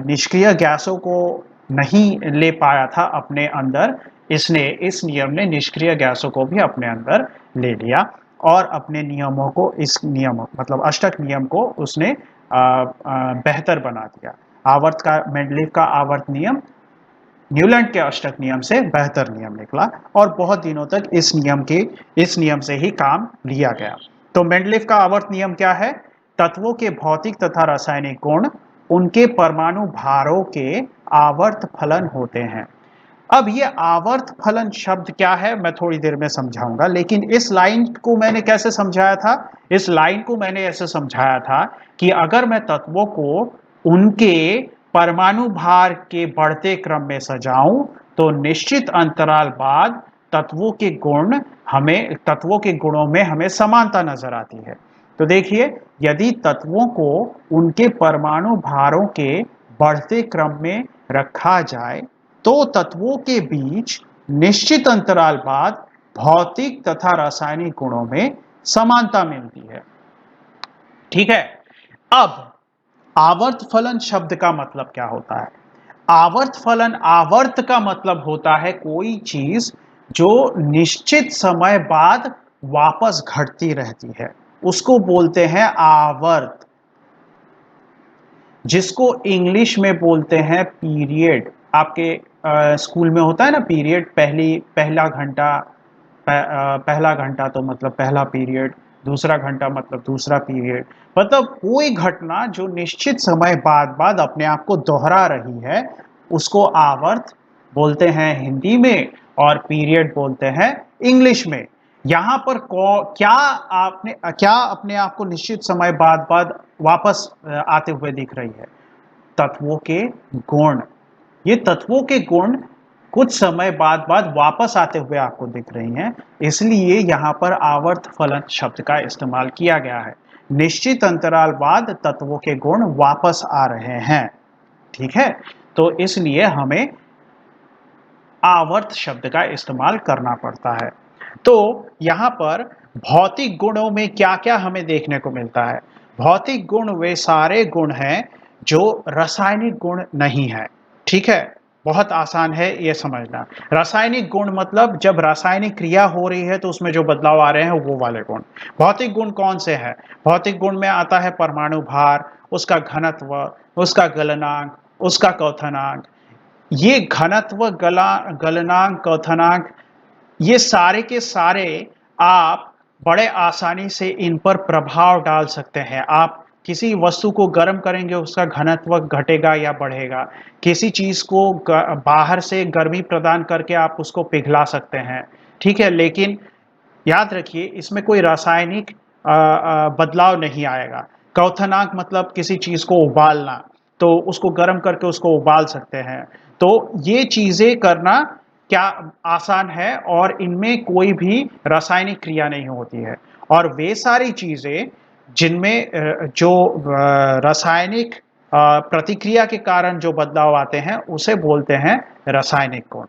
निष्क्रिय गैसों को नहीं ले पाया था अपने अंदर, इसने इस नियम ने निष्क्रिय गैसों को भी अपने अंदर ले लिया और अपने नियमों को, इस नियम मतलब अष्टक नियम को उसने बेहतर बना दिया। आवर्त का, मेंडलीव का आवर्त नियम न्यूलैंड के अष्टक नियम से बेहतर नियम निकला और बहुत दिनों तक इस नियम से ही काम लिया गया। तो मेंडलीव का आवर्त नियम क्या है, तत्वों के भौतिक तथा रासायनिक गुण उनके परमाणु भारों के आवर्त फलन होते हैं। अब ये आवर्त फलन शब्द क्या है मैं थोड़ी देर में समझाऊंगा, लेकिन इस लाइन को मैंने कैसे समझाया था, इस लाइन को मैंने ऐसे समझाया था कि अगर मैं तत्वों को उनके परमाणु भार के बढ़ते क्रम में सजाऊं तो निश्चित अंतराल बाद तत्वों के गुणों में हमें समानता नजर आती है। तो देखिए, यदि तत्वों को उनके परमाणु भारों के बढ़ते क्रम में रखा जाए तो तत्वों के बीच निश्चित अंतराल बाद भौतिक तथा रासायनिक गुणों में समानता मिलती है। ठीक है, अब आवर्त फलन शब्द का मतलब क्या होता है? आवर्त फलन, आवर्त का मतलब होता है कोई चीज जो निश्चित समय बाद वापस घटती रहती है, उसको बोलते हैं आवर्त, जिसको इंग्लिश में बोलते हैं पीरियड। आपके स्कूल में होता है ना पीरियड, पहला घंटा तो मतलब पहला पीरियड, दूसरा घंटा मतलब दूसरा पीरियड। मतलब कोई घटना जो निश्चित समय बाद बाद अपने आप को दोहरा रही है उसको आवर्त बोलते हैं हिंदी में और पीरियड बोलते हैं इंग्लिश में। यहाँ पर क्या अपने आप को निश्चित समय बाद बाद वापस आते हुए दिख रही है? तत्वों के गुण। ये तत्वों के गुण कुछ समय बाद बाद वापस आते हुए आपको दिख रही हैं, इसलिए यहाँ पर आवर्त फलन शब्द का इस्तेमाल किया गया है। निश्चित अंतराल बाद तत्वों के गुण वापस आ रहे हैं। ठीक है, तो इसलिए हमें आवर्त शब्द का इस्तेमाल करना पड़ता है। तो यहाँ पर भौतिक गुणों में क्या क्या हमें देखने को मिलता है? भौतिक गुण वे सारे गुण हैं जो रासायनिक गुण नहीं है। ठीक है, बहुत आसान है ये समझना। रासायनिक गुण मतलब जब रासायनिक क्रिया हो रही है तो उसमें जो बदलाव आ रहे हैं वो वाले गुण। भौतिक गुण कौन से हैं? भौतिक गुण में आता है परमाणु भार, उसका घनत्व, उसका गलनांक, उसका क्वथनांक। ये घनत्व, गलनांक, क्वथनांक ये सारे के सारे आप बड़े आसानी से इन पर प्रभाव डाल सकते हैं। आप किसी वस्तु को गर्म करेंगे, उसका घनत्व घटेगा या बढ़ेगा। किसी चीज को बाहर से गर्मी प्रदान करके आप उसको पिघला सकते हैं, ठीक है। लेकिन याद रखिए, इसमें कोई रासायनिक बदलाव नहीं आएगा। क्वथनांक मतलब किसी चीज को उबालना, तो उसको गर्म करके उसको उबाल सकते हैं। तो ये चीजें करना क्या आसान है, और इनमें कोई भी रासायनिक क्रिया नहीं होती है। और वे सारी चीजें जिनमें जो रासायनिक प्रतिक्रिया के कारण जो बदलाव आते हैं, उसे बोलते हैं रासायनिक गुण,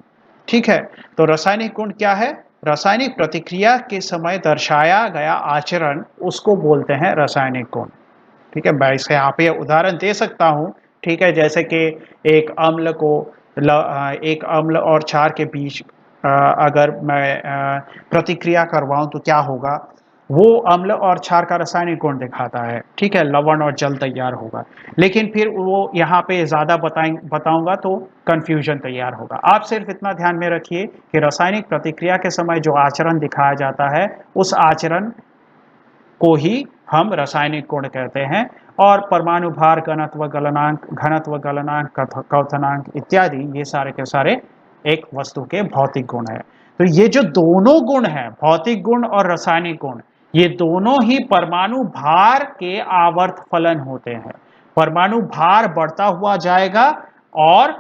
ठीक है। तो रासायनिक गुण क्या है? रासायनिक प्रतिक्रिया के समय दर्शाया गया आचरण, उसको बोलते हैं रासायनिक गुण, ठीक है। मैं इसे यहाँ पे उदाहरण दे सकता हूँ, ठीक है। जैसे कि एक अम्ल को एक अम्ल और क्षार के बीच अगर मैं प्रतिक्रिया करवाऊं तो क्या होगा? वो अम्ल और क्षार का रासायनिक गुण दिखाता है, ठीक है। लवण और जल तैयार होगा। लेकिन फिर वो यहाँ पे ज्यादा बताऊंगा तो कंफ्यूजन तैयार होगा। आप सिर्फ इतना ध्यान में रखिए कि रासायनिक प्रतिक्रिया के समय जो आचरण दिखाया जाता है, उस आचरण को ही हम रासायनिक गुण कहते हैं। और परमाणु भार, घनत्व गलनांक, क्वथनांक इत्यादि, ये सारे के सारे एक वस्तु के भौतिक गुण है। तो ये जो दोनों गुण है, भौतिक गुण और रासायनिक गुण, ये दोनों ही परमाणु भार के आवर्त फलन होते हैं। परमाणु भार बढ़ता हुआ जाएगा, और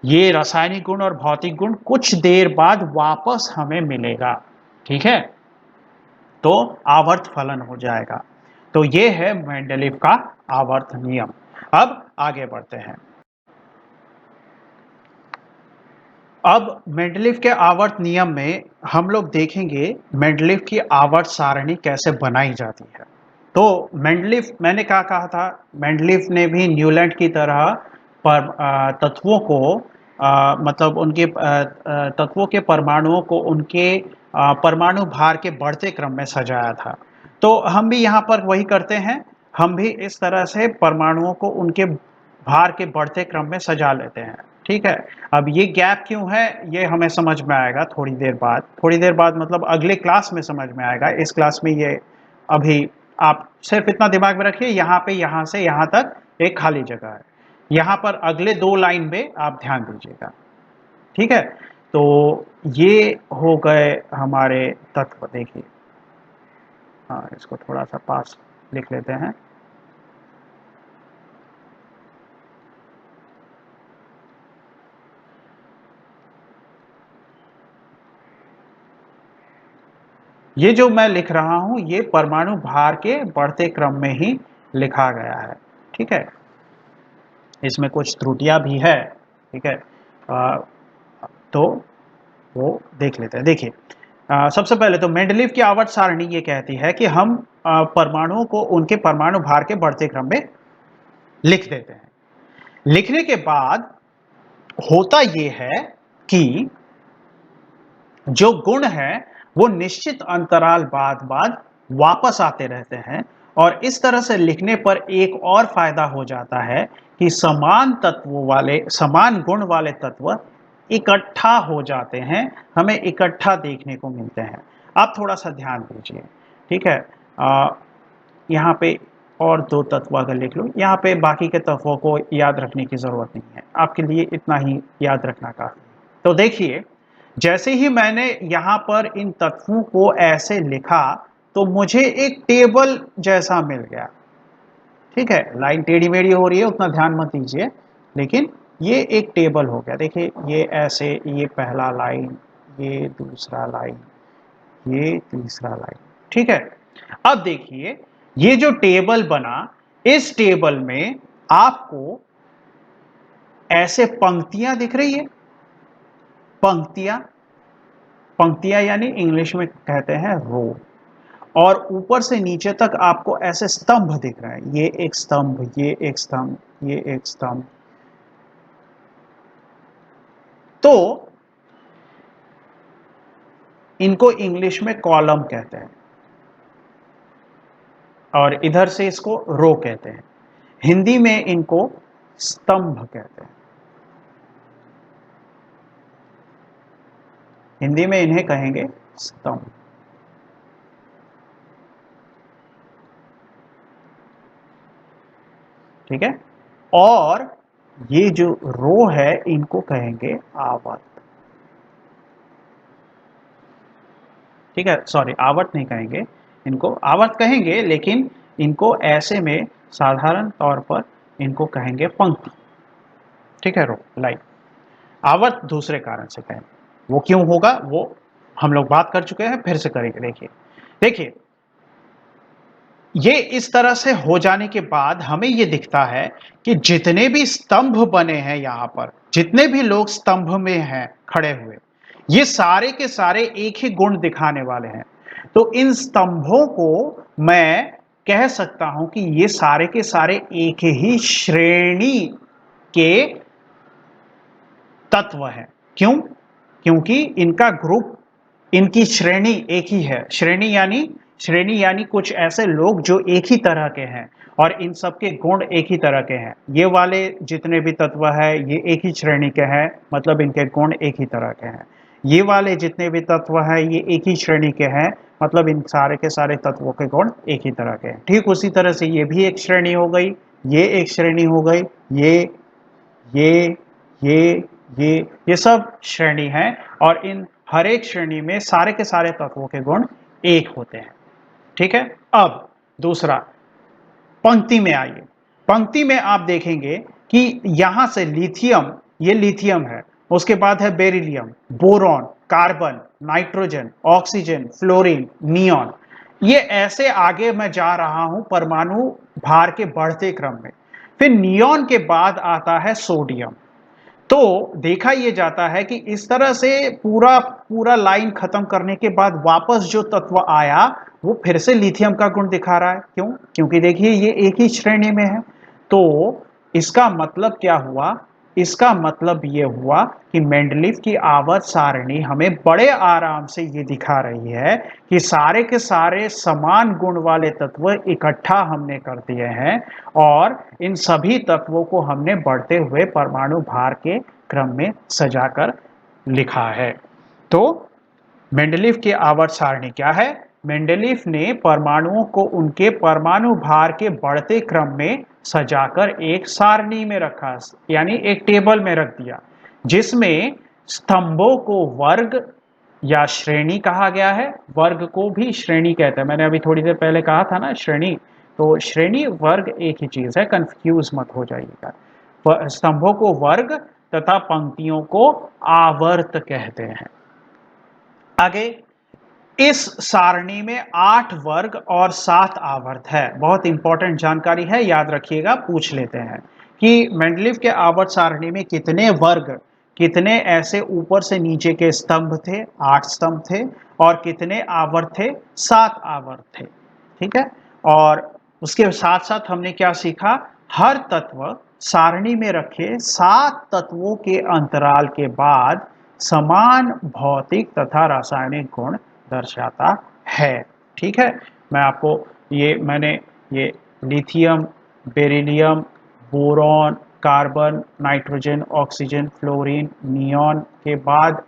ये रासायनिक गुण और भौतिक गुण कुछ देर बाद वापस हमें मिलेगा, ठीक है। तो आवर्त फलन हो जाएगा। तो ये है मेंडलीव का आवर्त नियम। अब आगे बढ़ते हैं। अब मेंडलीव के आवर्त नियम में हम लोग देखेंगे मेंडलीव की आवर्त सारणी कैसे बनाई जाती है। तो मेंडलीव, मैंने क्या कहा था, मेंडलीव ने भी न्यूलैंड की तरह पर तत्वों को मतलब उनके तत्वों के परमाणुओं को उनके परमाणु भार के बढ़ते क्रम में सजाया था। तो हम भी यहाँ पर वही करते हैं। हम भी इस तरह से परमाणुओं को उनके भार के बढ़ते क्रम में सजा लेते हैं, ठीक है। अब ये गैप क्यों है, ये हमें समझ में आएगा थोड़ी देर बाद। थोड़ी देर बाद मतलब अगले क्लास में समझ में आएगा। इस क्लास में ये अभी आप सिर्फ इतना दिमाग में रखिए, यहाँ पे यहाँ से यहाँ तक एक खाली जगह है। यहाँ पर अगले 2 लाइन में आप ध्यान दीजिएगा, ठीक है। तो ये हो गए हमारे तत्व। देखिए, हाँ, इसको थोड़ा सा पास लिख लेते हैं। ये जो मैं लिख रहा हूं, ये परमाणु भार के बढ़ते क्रम में ही लिखा गया है, ठीक है। इसमें कुछ त्रुटियां भी है, ठीक है। तो वो देख लेते हैं। देखिए, सबसे पहले तो मेंडलीव की आवर्त सारणी ये कहती है कि हम परमाणुओं को उनके परमाणु भार के बढ़ते क्रम में लिख देते हैं। लिखने के बाद होता ये है कि जो गुण है वो निश्चित अंतराल बाद बाद वापस आते रहते हैं। और इस तरह से लिखने पर एक और फायदा हो जाता है कि समान तत्वों वाले, समान गुण वाले तत्व इकट्ठा हो जाते हैं, हमें इकट्ठा देखने को मिलते हैं। आप थोड़ा सा ध्यान दीजिए, ठीक है। यहाँ पे और 2 तत्व अगर लिख लो, यहाँ पे बाकी के तत्वों को याद रखने की जरूरत नहीं है, आपके लिए इतना ही याद रखना काफी। तो देखिए, जैसे ही मैंने यहाँ पर इन तत्वों को ऐसे लिखा, तो मुझे एक टेबल जैसा मिल गया, ठीक है। लाइन टेढ़ी मेढ़ी हो रही है, उतना ध्यान मत दीजिए, लेकिन ये एक टेबल हो गया। देखिए, ये ऐसे, ये पहला लाइन, ये दूसरा लाइन, ये तीसरा लाइन, ठीक है। अब देखिए, ये जो टेबल बना, इस टेबल में आपको ऐसे पंक्तियां दिख रही है। पंक्तियां, पंक्तियां यानी इंग्लिश में कहते हैं रो। और ऊपर से नीचे तक आपको ऐसे स्तंभ दिख रहे हैं। ये एक स्तंभ, ये एक स्तंभ, ये एक स्तंभ। तो इनको इंग्लिश में कॉलम कहते हैं, और इधर से इसको रो कहते हैं। हिंदी में इनको स्तंभ कहते हैं। हिंदी में इन्हें कहेंगे स्तंभ। ठीक है, और ये जो रो है इनको कहेंगे आवर्त। ठीक है, सॉरी आवर्त नहीं कहेंगे, इनको आवर्त कहेंगे, लेकिन इनको ऐसे में साधारण तौर पर इनको कहेंगे पंक्ति। ठीक है, रो, लाइन। आवर्त दूसरे कारण से कहेंगे, वो क्यों होगा वो हम लोग बात कर चुके हैं, फिर से करेंगे। देखिए देखिए, ये इस तरह से हो जाने के बाद हमें ये दिखता है कि जितने भी स्तंभ बने हैं यहां पर, जितने भी लोग स्तंभ में हैं खड़े हुए, ये सारे के सारे एक ही गुण दिखाने वाले हैं। तो इन स्तंभों को मैं कह सकता हूं कि ये सारे के सारे एक ही श्रेणी के तत्व हैं। क्यों? क्योंकि इनका ग्रुप, इनकी श्रेणी एक ही है। श्रेणी यानी कुछ ऐसे लोग जो एक ही तरह के हैं, और इन सब के गुण एक ही तरह के हैं। ये वाले जितने भी तत्व है ये एक ही श्रेणी के हैं, मतलब इनके गुण एक ही तरह के हैं। ये वाले जितने भी तत्व है ये एक ही श्रेणी के हैं, मतलब इन सारे के सारे तत्वों के गुण एक ही तरह के हैं। ठीक उसी तरह से ये भी एक श्रेणी हो गई, ये एक श्रेणी हो गई, ये ये ये सब श्रेणी है, और इन हर एक श्रेणी में सारे के सारे तत्वों के गुण एक होते हैं। ठीक है, अब दूसरा, पंक्ति में आइए। पंक्ति में आप देखेंगे कि यहां से लिथियम, ये लिथियम है, उसके बाद है beryllium, boron, carbon, nitrogen, oxygen, fluorine, neon. ये ऐसे आगे मैं जा रहा हूं परमाणु भार के बढ़ते क्रम में। फिर नियॉन के बाद आता है सोडियम। तो देखा यह जाता है कि इस तरह से पूरा पूरा लाइन खत्म करने के बाद वापस जो तत्व आया वो फिर से लिथियम का गुण दिखा रहा है। क्यों? क्योंकि देखिए ये एक ही श्रेणी में है। तो इसका मतलब क्या हुआ? इसका मतलब ये हुआ कि मेंडलीव की आवर्त सारणी हमें बड़े आराम से ये दिखा रही है कि सारे के सारे समान गुण वाले तत्व इकट्ठा हमने कर दिए हैं, और इन सभी तत्वों को हमने बढ़ते हुए परमाणु भार के क्रम में सजाकर लिखा है। तो मेंडलीव की आवर्त सारणी क्या है? मेंडलीव ने परमाणुओं को उनके परमाणु भार के बढ़ते क्रम में सजाकर एक सारणी में रखा, यानी एक टेबल में रख दिया, जिसमें स्तंभों को वर्ग या श्रेणी कहा गया है। वर्ग को भी श्रेणी कहते हैं, मैंने अभी थोड़ी देर पहले कहा था ना श्रेणी। तो श्रेणी वर्ग एक ही चीज है, कंफ्यूज मत हो जाइएगा। स्तंभों को वर्ग तथा पंक्तियों को आवर्त कहते हैं। आगे, इस सारणी में 8 वर्ग और 7 आवर्त है। बहुत इंपॉर्टेंट जानकारी है, याद रखिएगा, पूछ लेते हैं कि मेंडलीव के आवर्त सारणी में कितने वर्ग, कितने ऐसे ऊपर से नीचे के स्तंभ थे, 8 स्तंभ थे, और कितने आवर्त थे, 7 आवर्त थे। ठीक है, और उसके साथ साथ हमने क्या सीखा? हर तत्व सारणी में रखे 7 तत्वों के अंतराल के बाद समान भौतिक तथा रासायनिक गुण दर्शाता है। ठीक है, मैं आपको मैंने ये lithium, beryllium, boron, carbon, nitrogen, oxygen, fluorine, neon के बाद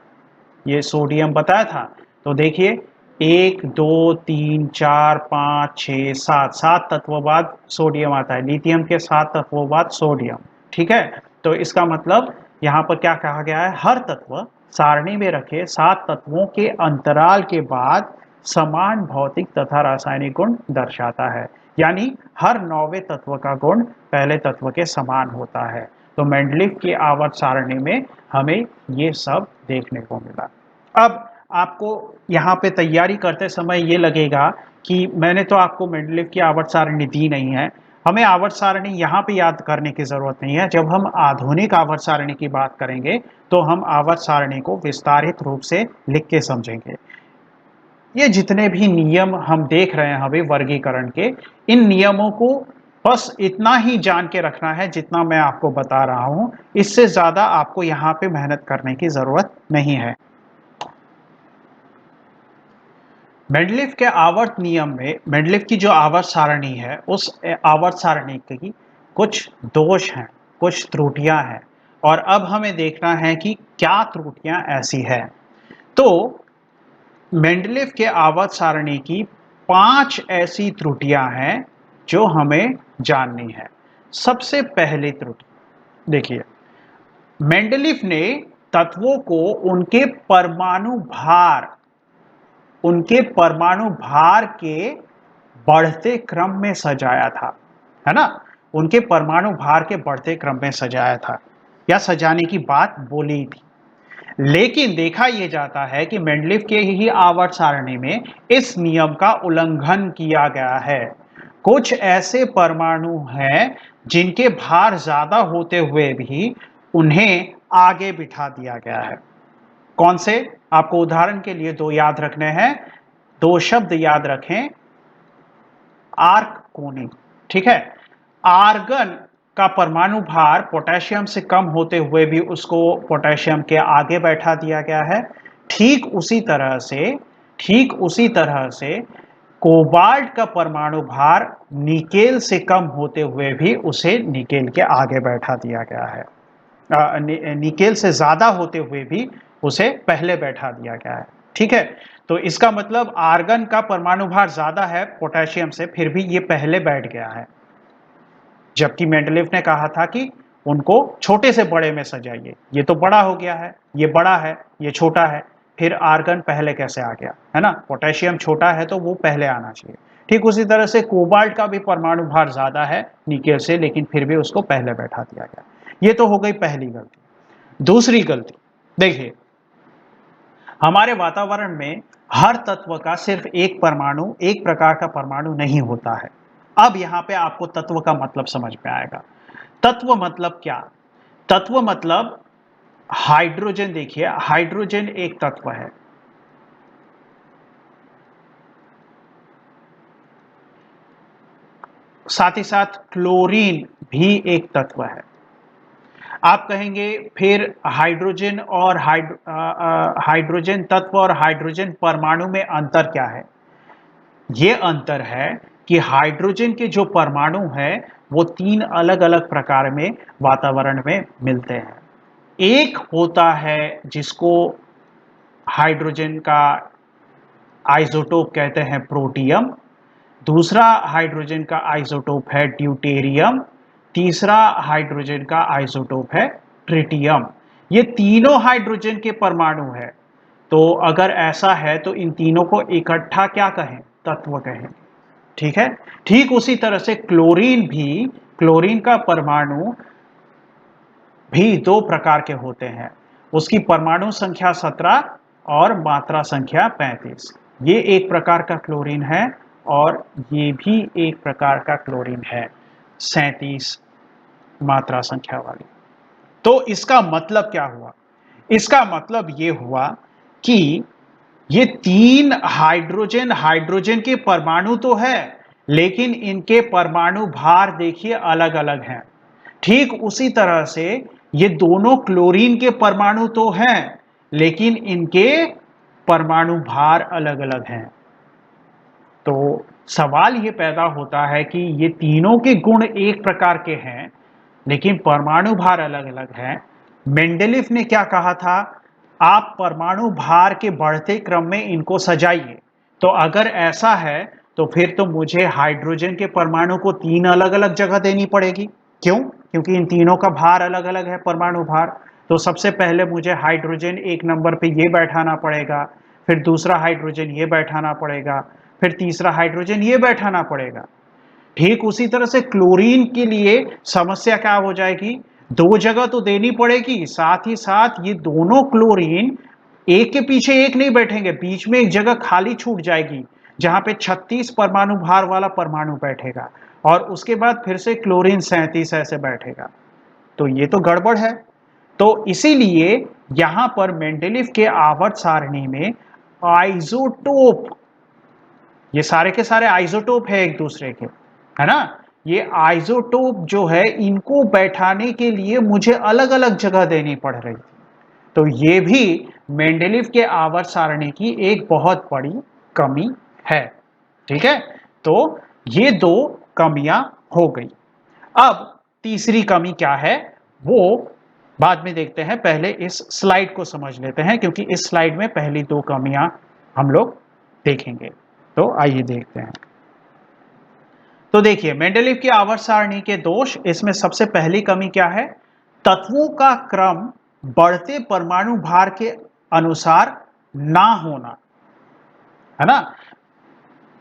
ये सोडियम बताया था। तो देखिए 1 2 3 4 5 6 7, 7 तत्वों बाद सोडियम आता है। लिथियम के 7 तत्वों बाद सोडियम। ठीक है, तो इसका मतलब यहाँ पर क्या कहा गया है? हर तत्व सारणी में रखे 7 तत्वों के अंतराल के बाद समान भौतिक तथा रासायनिक गुण दर्शाता है, यानी हर 9वें तत्व का गुण पहले तत्व के समान होता है। तो मेंडलीव की आवर्त सारणी में हमें ये सब देखने को मिला। अब आपको यहाँ पे तैयारी करते समय ये लगेगा कि मैंने तो आपको मेंडलीव की आवर्त सारणी दी नहीं है, हमें आवर्त सारणी यहाँ पे याद करने की जरूरत नहीं है। जब हम आधुनिक आवर्त सारणी की बात करेंगे तो हम आवर्त सारणी को विस्तारित रूप से लिख के समझेंगे। ये जितने भी नियम हम देख रहे हैं अभी वर्गीकरण के, इन नियमों को बस इतना ही जान के रखना है जितना मैं आपको बता रहा हूं। इससे ज्यादा आपको यहाँ पे मेहनत करने की जरूरत नहीं है। मेंडलीव के आवर्त नियम में मेंडलीव की जो आवर्त सारणी है, उस आवर्त सारणी की कुछ दोष हैं, कुछ त्रुटियां हैं, और अब हमें देखना है कि क्या त्रुटियां ऐसी है। तो मेंडलीव के आवर्त सारणी की 5 ऐसी त्रुटियां हैं जो हमें जाननी है। सबसे पहली त्रुटि देखिए, मेंडलीव ने तत्वों को उनके परमाणु भार के बढ़ते क्रम में सजाया था, है ना? उनके परमाणु भार के बढ़ते क्रम में सजाया था या सजाने की बात बोली थी। लेकिन देखा यह जाता है कि मेंडलीव के ही आवर्त सारणी में इस नियम का उल्लंघन किया गया है। कुछ ऐसे परमाणु हैं जिनके भार ज्यादा होते हुए भी उन्हें आगे बिठा दिया गया है। कौन से? आपको उदाहरण के लिए दो याद रखने हैं, दो शब्द याद रखें, आर्क कोनी। ठीक है, आर्गन का परमाणु भार पोटेशियम से कम होते हुए भी उसको पोटेशियम के आगे बैठा दिया गया है। ठीक उसी तरह से कोबाल्ट का परमाणु भार निकेल से कम होते हुए भी उसे निकेल के आगे बैठा दिया गया है। निकेल से ज्यादा होते हुए भी उसे पहले बैठा दिया गया है। ठीक है, तो इसका मतलब आर्गन का परमाणु भार ज्यादा है पोटेशियम से, फिर भी ये पहले बैठ गया है, जबकि मेंडलीव ने कहा था कि उनको छोटे से बड़े में सजाइए। ये तो बड़ा हो गया है, ये बड़ा है, ये छोटा है, फिर आर्गन पहले कैसे आ गया, है ना? पोटेशियम छोटा है तो वो पहले आना चाहिए। ठीक उसी तरह से कोबाल्ट का भी परमाणु भार ज्यादा है निकेल से, लेकिन फिर भी उसको पहले बैठा दिया गया। ये तो हो गई पहली गलती। दूसरी गलती देखिए, हमारे वातावरण में हर तत्व का सिर्फ एक प्रकार का परमाणु नहीं होता है। अब यहां पे आपको तत्व का मतलब समझ में आएगा। तत्व मतलब क्या? तत्व मतलब हाइड्रोजन। देखिए, हाइड्रोजन एक तत्व है, साथ ही साथ क्लोरीन भी एक तत्व है। आप कहेंगे फिर हाइड्रोजन तत्व और हाइड्रोजन परमाणु में अंतर क्या है? यह अंतर है कि हाइड्रोजन के जो परमाणु हैं वो 3 अलग अलग प्रकार में वातावरण में मिलते हैं। एक होता है जिसको हाइड्रोजन का आइसोटोप कहते हैं, प्रोटियम। दूसरा हाइड्रोजन का आइसोटोप है ड्यूटेरियम। तीसरा हाइड्रोजन का आइसोटोप है ट्रिटियम। ये तीनों हाइड्रोजन के परमाणु है। तो अगर ऐसा है तो इन तीनों को इकट्ठा क्या कहें? तत्व कहें। ठीक है, ठीक उसी तरह से क्लोरीन का परमाणु भी 2 प्रकार के होते हैं। उसकी परमाणु संख्या 17 और मात्रा संख्या 35। ये एक प्रकार का क्लोरीन है और ये भी एक प्रकार का क्लोरीन है, 37 मात्रा संख्या वाली। तो इसका मतलब क्या हुआ? इसका मतलब ये हुआ कि ये 3 हाइड्रोजन के परमाणु तो है, लेकिन इनके परमाणु भार देखिए अलग अलग हैं। ठीक उसी तरह से ये दोनों क्लोरीन के परमाणु तो हैं, लेकिन इनके परमाणु भार अलग अलग हैं। तो सवाल ये पैदा होता है कि ये तीनों के गुण एक प्रकार के हैं, लेकिन परमाणु भार अलग अलग हैं। मेंडलीव ने क्या कहा था? आप परमाणु भार के बढ़ते क्रम में इनको सजाइए। तो अगर ऐसा है तो फिर तो मुझे हाइड्रोजन के परमाणु को 3 अलग अलग जगह देनी पड़ेगी। क्यों? क्योंकि इन तीनों का भार अलग अलग है, परमाणु भार। तो सबसे पहले मुझे हाइड्रोजन 1 नंबर पे ये बैठाना पड़ेगा, फिर दूसरा हाइड्रोजन ये बैठाना पड़ेगा, फिर तीसरा हाइड्रोजन ये बैठाना पड़ेगा। ठीक उसी तरह से क्लोरीन के लिए समस्या क्या हो जाएगी? 2 जगह तो देनी पड़ेगी, साथ ही साथ ये दोनों क्लोरीन एक के पीछे एक नहीं बैठेंगे, बीच में एक जगह खाली छूट जाएगी जहां पे 36 परमाणु भार वाला परमाणु बैठेगा, और उसके बाद फिर से क्लोरीन 37 ऐसे बैठेगा। तो ये तो गड़बड़ है। तो इसीलिए यहां पर मेंडलीव के आवर्त सारणी में आइसोटोप, ये सारे के सारे आइसोटोप है एक दूसरे के, है ना? ये आइसोटोप जो है इनको बैठाने के लिए मुझे अलग अलग जगह देनी पड़ रही थी। तो ये भी मेंडलीव के आवर्त सारणी की एक बहुत बड़ी कमी है। ठीक है, तो ये 2 कमियां हो गई। अब तीसरी कमी क्या है? वो बाद में देखते हैं, पहले इस स्लाइड को समझ लेते हैं क्योंकि इस स्लाइड में पहली दो कमियां हम लोग देखेंगे। तो आइए देखते हैं। तो देखिए, मेंडेलीव की आवर्त सारणी के दोष, इसमें सबसे पहली कमी क्या है? तत्वों का क्रम बढ़ते परमाणु भार के अनुसार ना होना, है ना।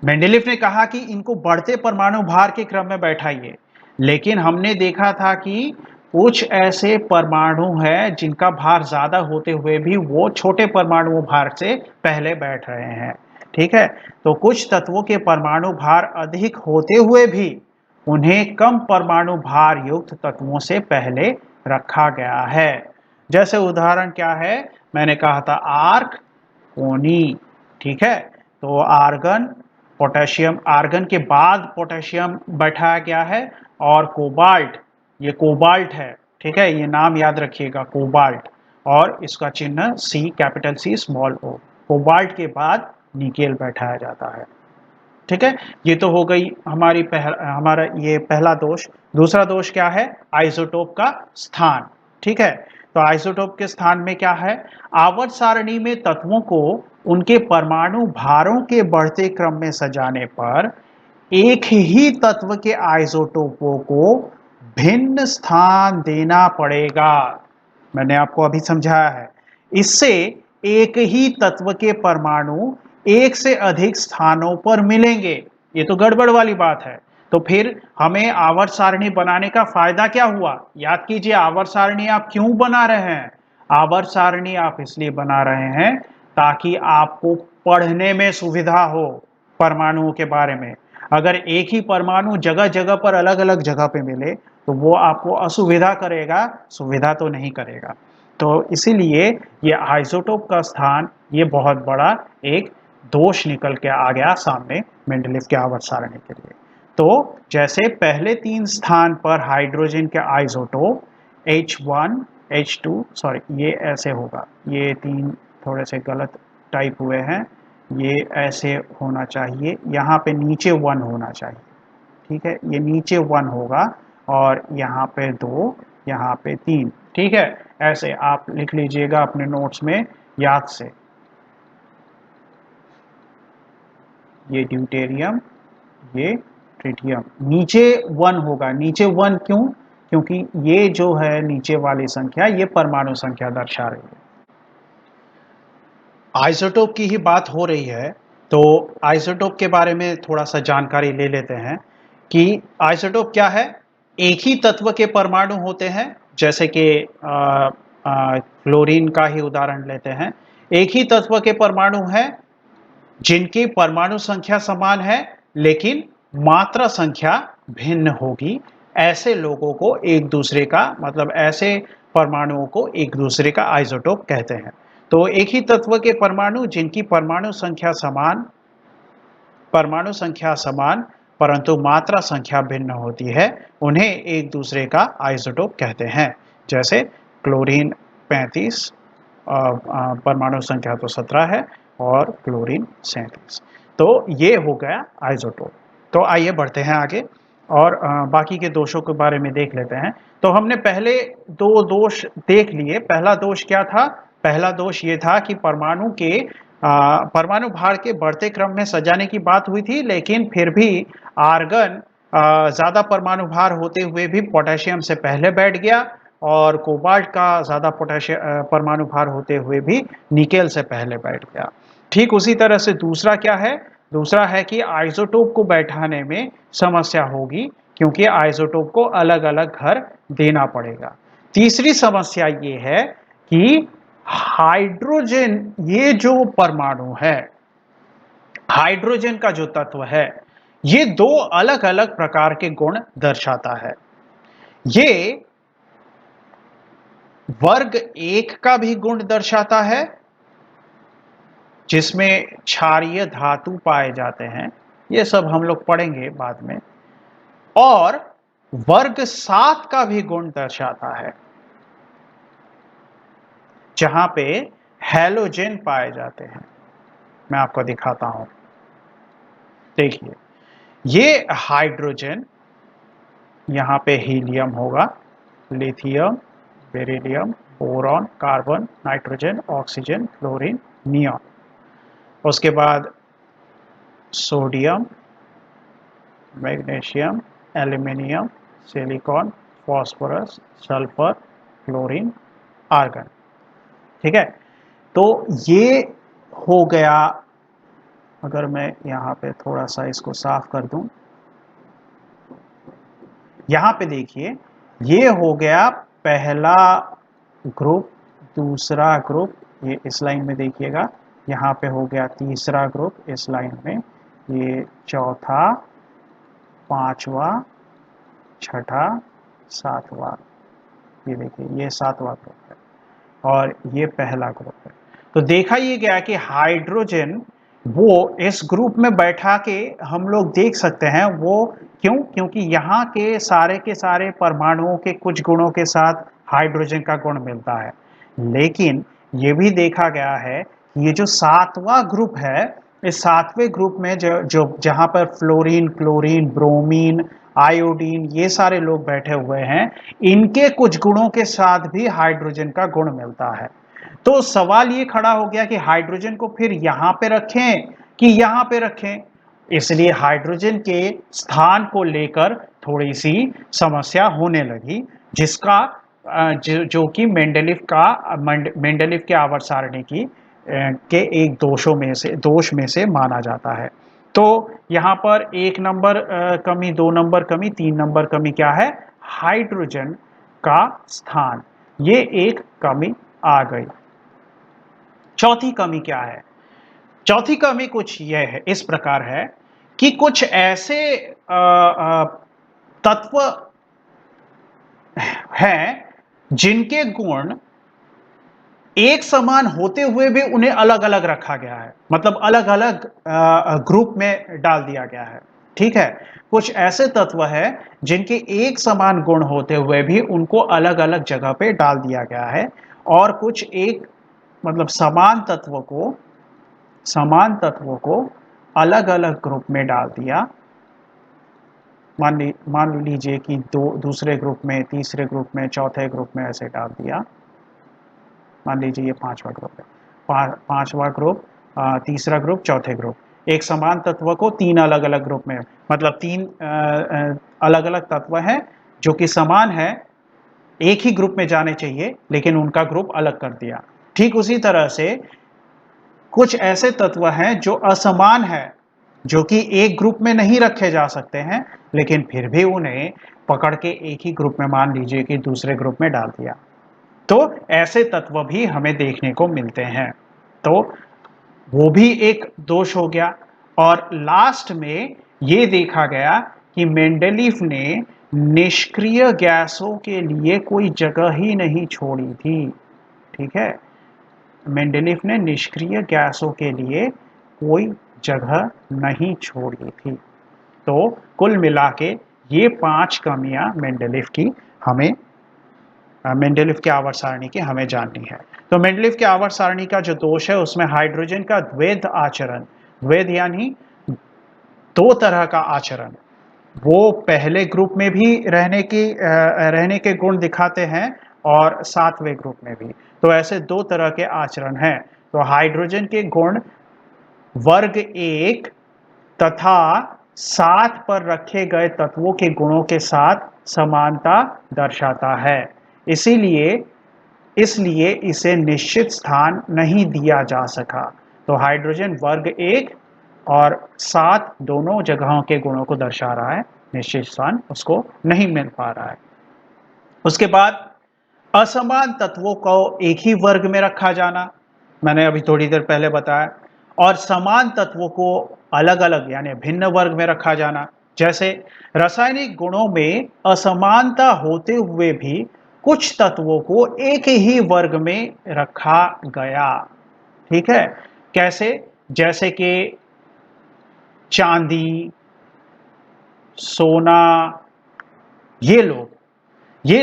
मेंडेलीव ने कहा कि इनको बढ़ते परमाणु भार के क्रम में बैठाइए, लेकिन हमने देखा था कि कुछ ऐसे परमाणु हैं जिनका भार ज्यादा होते हुए भी वो छोटे परमाणु भार से पहले बैठ रहे हैं। ठीक है, तो कुछ तत्वों के परमाणु भार अधिक होते हुए भी उन्हें कम परमाणु भार युक्त तत्वों से पहले रखा गया है। जैसे उदाहरण क्या है? मैंने कहा था आर्क, कोनी। ठीक है, तो आर्गन, पोटेशियम, आर्गन के बाद पोटेशियम बैठाया गया है, और कोबाल्ट, ये कोबाल्ट है। ठीक है, ये नाम याद रखिएगा, कोबाल्ट, और इसका चिन्ह सी, कैपिटल सी स्मॉल ओ। कोबाल्ट के बाद निकेल बैठाया जाता है। ठीक है, ये तो हो गई हमारा ये पहला दोष। दूसरा दोष क्या है? आइसोटोप का स्थान। ठीक है, तो आइसोटोप के स्थान में क्या है? आवर्त सारणी में तत्वों को उनके परमाणु भारों के बढ़ते क्रम में सजाने पर एक ही तत्व के आइसोटोपों को भिन्न स्थान देना पड़ेगा। मैंने आपको अभी समझाया है। इससे एक ही तत्व के परमाणु एक से अधिक स्थानों पर मिलेंगे। ये तो गड़बड़ वाली बात है। तो फिर हमें आवर्त सारणी बनाने का फायदा क्या हुआ? याद कीजिए, आवर्त सारणी आप क्यों बना रहे हैं? आवर्त सारणी आप इसलिए बना रहे हैं ताकि आपको पढ़ने में सुविधा हो परमाणुओं के बारे में। अगर एक ही परमाणु जगह जगह पर अलग अलग जगह पे मिले तो वो आपको असुविधा करेगा, सुविधा तो नहीं करेगा। तो इसीलिए ये आइसोटोप का स्थान, ये बहुत बड़ा एक दोष निकल के आ गया सामने मेंडलीव के आवर्त सारणी के लिए। तो जैसे पहले तीन स्थान पर हाइड्रोजन के आइसोटोप H1, H2, सॉरी ये ऐसे होगा, ये तीन थोड़े से गलत टाइप हुए हैं, ये ऐसे होना चाहिए, यहाँ पे नीचे 1 होना चाहिए। ठीक है, ये नीचे 1 होगा, और यहाँ पे 2, यहाँ पे 3। ठीक है, ऐसे आप लिख लीजिएगा अपने नोट्स में याद से। ये ड्यूटेरियम, ये ट्रिटियम, नीचे 1 होगा। नीचे 1 क्यों? क्योंकि ये जो है नीचे वाली संख्या, ये परमाणु संख्या दर्शा रही है। आइसोटोप की ही बात हो रही है, तो आइसोटोप के बारे में थोड़ा सा जानकारी ले लेते हैं कि आइसोटोप क्या है। एक ही तत्व के परमाणु होते हैं, जैसे कि क्लोरीन का ही उदाहरण लेते हैं। एक ही तत्व के परमाणु हैं जिनकी परमाणु संख्या समान है लेकिन मात्रा संख्या भिन्न होगी। ऐसे लोगों को एक दूसरे का, मतलब ऐसे परमाणुओं को एक दूसरे का आइसोटोप कहते हैं। तो एक ही तत्व के परमाणु जिनकी परमाणु संख्या समान परंतु मात्रा संख्या भिन्न होती है, उन्हें एक दूसरे का आइसोटोप कहते हैं। जैसे क्लोरीन 35, परमाणु संख्या तो 17 है, और क्लोरीन 37। तो ये हो गया आइसोटोप। तो आइए बढ़ते हैं आगे, और बाकी के दोषों के बारे में देख लेते हैं। तो हमने पहले दो दोष देख लिए। पहला दोष क्या था? पहला दोष ये था कि परमाणु भार के बढ़ते क्रम में सजाने की बात हुई थी, लेकिन फिर भी आर्गन ज्यादा परमाणु भार होते हुए भी पोटेशियम से पहले बैठ गया, और कोबाल्ट का ज्यादा परमाणु भार होते हुए भी निकेल से पहले बैठ गया। ठीक उसी तरह से दूसरा क्या है? दूसरा है कि आइसोटोप को बैठाने में समस्या होगी, क्योंकि आइसोटोप को अलग अलग घर देना पड़ेगा। तीसरी समस्या ये है कि हाइड्रोजन, ये जो परमाणु है, हाइड्रोजन का जो तत्व है, ये दो अलग अलग प्रकार के गुण दर्शाता है। ये वर्ग 1 का भी गुण दर्शाता है, जिसमें क्षारीय धातु पाए जाते हैं, ये सब हम लोग पढ़ेंगे बाद में। और वर्ग 7 का भी गुण दर्शाता है, जहां पे हैलोजन पाए जाते हैं। मैं आपको दिखाता हूं, देखिए, ये हाइड्रोजन, यहां पे हीलियम होगा, lithium, beryllium, boron, carbon, nitrogen, oxygen, chlorine, neon. उसके बाद sodium, magnesium, aluminium, silicon, phosphorus, sulphur, chlorine, argon. ठीक है, तो ये हो गया। अगर मैं यहाँ पे थोड़ा सा इसको साफ कर दूं, यहाँ पे देखिए ये हो गया पहला ग्रुप, दूसरा ग्रुप, ये इस लाइन में देखिएगा, यहाँ पे हो गया तीसरा ग्रुप इस लाइन में, ये चौथा, पांचवा, छठा, सातवां, ये देखिए ये सातवां ग्रुप है और ये पहला ग्रुप है। तो देखा ये गया कि हाइड्रोजन वो इस ग्रुप में बैठा के हम लोग देख सकते हैं, वो क्यों? क्योंकि यहाँ के सारे परमाणुओं के कुछ गुणों के साथ हाइड्रोजन का गुण मिलता है। लेकिन ये भी देखा गया है कि ये जो सातवां ग्रुप है, इस सातवें ग्रुप में जो जो जहाँ पर फ्लोरीन, क्लोरीन, ब्रोमीन, आयोडीन, ये सारे लोग बैठे हुए हैं, इनके कुछ गुणों के साथ भी हाइड्रोजन का गुण मिलता है। तो सवाल ये खड़ा हो गया कि हाइड्रोजन को फिर यहां पे रखें कि यहां पे रखें। इसलिए हाइड्रोजन के स्थान को लेकर थोड़ी सी समस्या होने लगी, जिसका जो कि मेंडेलिव के आवर्त सारणी की के एक दोष में से माना जाता है। तो यहाँ पर 1 नंबर कमी, 2 नंबर कमी, 3 नंबर कमी क्या है? हाइड्रोजन का स्थान, ये एक कमी आ गई। चौथी कमी क्या है? चौथी कमी कुछ यह है, इस प्रकार है कि कुछ ऐसे तत्व हैं जिनके गुण एक समान होते हुए भी उन्हें अलग अलग रखा गया है, मतलब अलग अलग ग्रुप में डाल दिया गया है। ठीक है, कुछ ऐसे तत्व है जिनके एक समान गुण होते हुए भी उनको अलग अलग जगह पे डाल दिया गया है, और कुछ एक मतलब समान तत्वों को अलग अलग ग्रुप में डाल दिया। मान लीजिए कि दूसरे ग्रुप में, तीसरे ग्रुप में, चौथे ग्रुप में ऐसे डाल दिया। मान लीजिए ये पांचवा ग्रुप है, पांचवा ग्रुप, तीसरा ग्रुप, चौथे ग्रुप, एक समान तत्व को 3 अलग अलग ग्रुप में, मतलब 3 अलग अलग तत्व हैं जो कि समान है, एक ही ग्रुप में जाने चाहिए, लेकिन उनका ग्रुप अलग कर दिया। ठीक उसी तरह से कुछ ऐसे तत्व हैं जो असमान है, जो कि एक ग्रुप में नहीं रखे जा सकते हैं, लेकिन फिर भी उन्हें पकड़ के एक ही ग्रुप में, मान लीजिए कि दूसरे ग्रुप में डाल दिया। तो ऐसे तत्व भी हमें देखने को मिलते हैं, तो वो भी एक दोष हो गया। और लास्ट में ये देखा गया कि मेंडेलीव ने निष्क्रिय गैसों के लिए कोई जगह ही नहीं छोड़ी थी। ठीक है, मेंडेलीव ने निष्क्रिय गैसों के लिए कोई जगह नहीं छोड़ी थी। तो कुल मिला के ये 5 कमियां मेंडेलीव की हमें मेंडेलीव के आवर्त सारणी की हमें जाननी है। तो मेंडेलीव के आवर्त सारणी का जो दोष है, उसमें हाइड्रोजन का द्वैध आचरण, द्वैध यानी 2 तरह का आचरण, वो पहले ग्रुप में भी रहने के गुण दिखाते हैं और 7वें ग्रुप में भी। तो ऐसे 2 तरह के आचरण हैं। तो हाइड्रोजन के गुण वर्ग 1 तथा 7 पर रखे गए तत्वों के गुणों के साथ समानता दर्शाता है। इसीलिए इसलिए इसे निश्चित स्थान नहीं दिया जा सका। तो हाइड्रोजन वर्ग 1 और 7 दोनों जगहों के गुणों को दर्शा रहा है, निश्चित स्थान उसको नहीं मिल पा रहा है। उसके बाद असमान तत्वों को एक ही वर्ग में रखा जाना, मैंने अभी थोड़ी देर पहले बताया, और समान तत्वों को अलग अलग यानी भिन्न वर्ग में रखा जाना। जैसे रासायनिक गुणों में असमानता होते हुए भी कुछ तत्वों को एक ही वर्ग में रखा गया। ठीक है, कैसे? जैसे कि चांदी, सोना, ये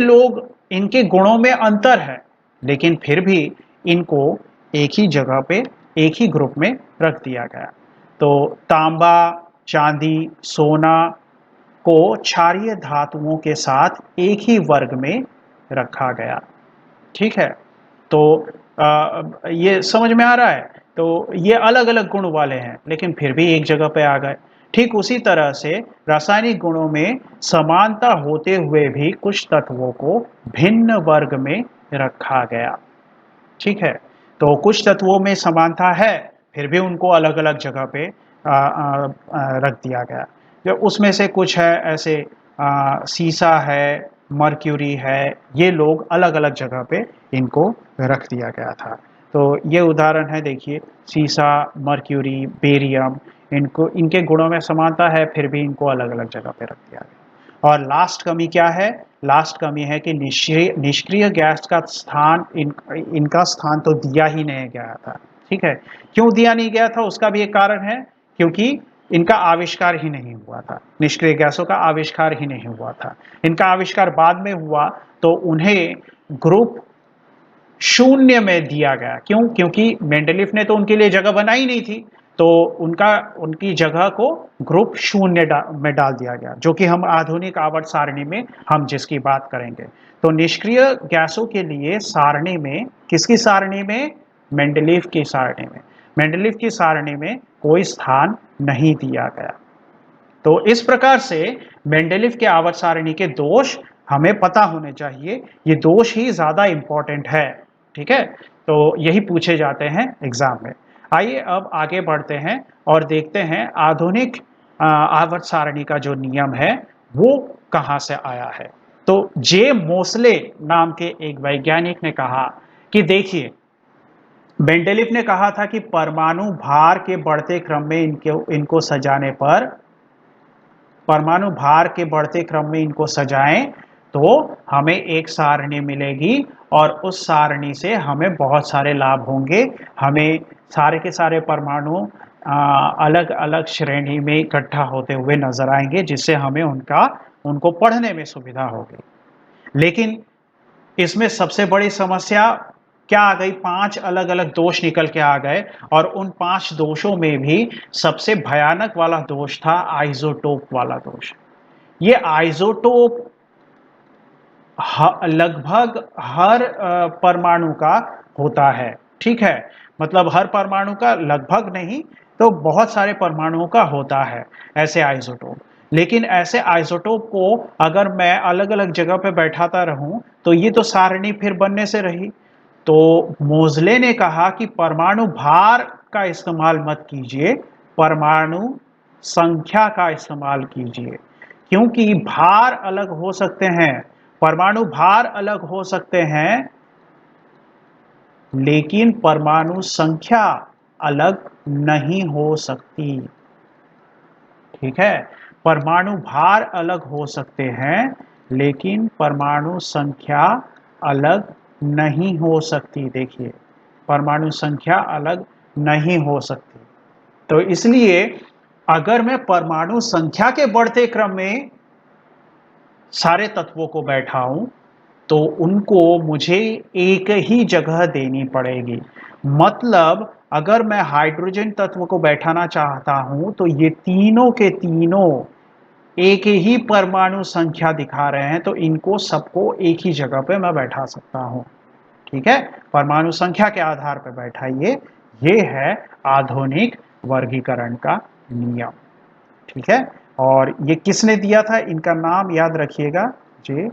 लोग इनके गुणों में अंतर है, लेकिन फिर भी इनको एक ही जगह पे, एक ही ग्रुप में रख दिया गया। तो तांबा, चांदी, सोना को क्षारीय धातुओं के साथ एक ही वर्ग में रखा गया। ठीक है। तो ये समझ में आ रहा है। तो ये अलग अलग गुण वाले हैं लेकिन फिर भी एक जगह पे आ गए। ठीक उसी तरह से रासायनिक गुणों में समानता होते हुए भी कुछ तत्वों को भिन्न वर्ग में रखा गया। ठीक है। तो कुछ तत्वों में समानता है फिर भी उनको अलग अलग जगह पे रख दिया गया। जो उसमें से कुछ है ऐसे सीसा है, मर्क्यूरी है, ये लोग अलग अलग जगह पे इनको रख दिया गया था। तो ये उदाहरण है, देखिए सीसा, मर्क्यूरी, बेरियम, इनको इनके गुणों में समानता है फिर भी इनको अलग अलग जगह पे रख दिया गया। और लास्ट कमी क्या है? लास्ट कमी है कि निष्क्रिय गैस का स्थान इनका स्थान तो दिया ही नहीं गया था। ठीक है। क्यों दिया नहीं गया था उसका भी एक कारण है, क्योंकि इनका आविष्कार ही नहीं हुआ था। निष्क्रिय गैसों का आविष्कार ही नहीं हुआ था। इनका आविष्कार बाद में हुआ तो उन्हें ग्रुप शून्य में दिया गया। क्यों? क्योंकि मेंडलीफ ने तो उनके लिए जगह बनाई नहीं थी, तो उनकी जगह को ग्रुप शून्य में डाल दिया गया, जो कि हम आधुनिक आवर्त सारणी में हम जिसकी बात करेंगे। तो निष्क्रिय गैसों के लिए सारणी में, किसकी सारणी में? मेंडलीफ की सारणी में। मेंडलीफ की सारणी में कोई स्थान नहीं दिया गया। तो इस प्रकार से मेंडलीफ के आवर्त सारणी के दोष हमें पता होने चाहिए। ये दोष ही ज्यादा इंपॉर्टेंट है। ठीक है। तो यही पूछे जाते हैं एग्जाम में। आइए अब आगे बढ़ते हैं और देखते हैं आधुनिक आवर्त सारणी का जो नियम है वो कहां से आया है। तो जे मोसले नाम के एक वैज्ञानिक ने कहा कि देखिए, मेंडलीफ ने कहा था कि परमाणु भार के बढ़ते क्रम में इनको सजाने पर, परमाणु भार के बढ़ते क्रम में इनको सजाएं तो हमें एक सारणी मिलेगी और उस सारणी से हमें बहुत सारे लाभ होंगे। हमें सारे के सारे परमाणु अलग अलग श्रेणी में इकट्ठा होते हुए नजर आएंगे, जिससे हमें उनको पढ़ने में सुविधा होगी। लेकिन इसमें सबसे बड़ी समस्या क्या आ गई? 5 अलग अलग दोष निकल के आ गए और उन 5 दोषों में भी सबसे भयानक वाला दोष था आइसोटोप वाला दोष। ये आइसोटोप लगभग हर परमाणु का होता है। ठीक है। मतलब हर परमाणु का लगभग नहीं तो बहुत सारे परमाणुओं का होता है ऐसे आइसोटोप। लेकिन ऐसे आइसोटोप को अगर मैं अलग अलग जगह पे बैठाता रहूं तो ये तो सारणी फिर बनने से रही। तो मोजले ने कहा कि परमाणु भार का इस्तेमाल मत कीजिए, परमाणु संख्या का इस्तेमाल कीजिए। क्योंकि भार अलग हो सकते हैं, परमाणु भार अलग हो सकते हैं, लेकिन परमाणु संख्या अलग नहीं हो सकती। ठीक है। परमाणु भार अलग हो सकते हैं लेकिन परमाणु संख्या अलग नहीं हो सकती। देखिए, परमाणु संख्या अलग नहीं हो सकती। तो इसलिए अगर मैं परमाणु संख्या के बढ़ते क्रम में सारे तत्वों को बैठाऊं तो उनको मुझे एक ही जगह देनी पड़ेगी। मतलब अगर मैं हाइड्रोजन तत्व को बैठाना चाहता हूं तो ये तीनों के तीनों एक ही परमाणु संख्या दिखा रहे हैं, तो इनको सबको एक ही जगह पे मैं बैठा सकता हूं। ठीक है। परमाणु संख्या के आधार पर बैठाइए। ये है आधुनिक वर्गीकरण का नियम। ठीक है। और ये किसने दिया था? इनका नाम याद रखिएगा, जे।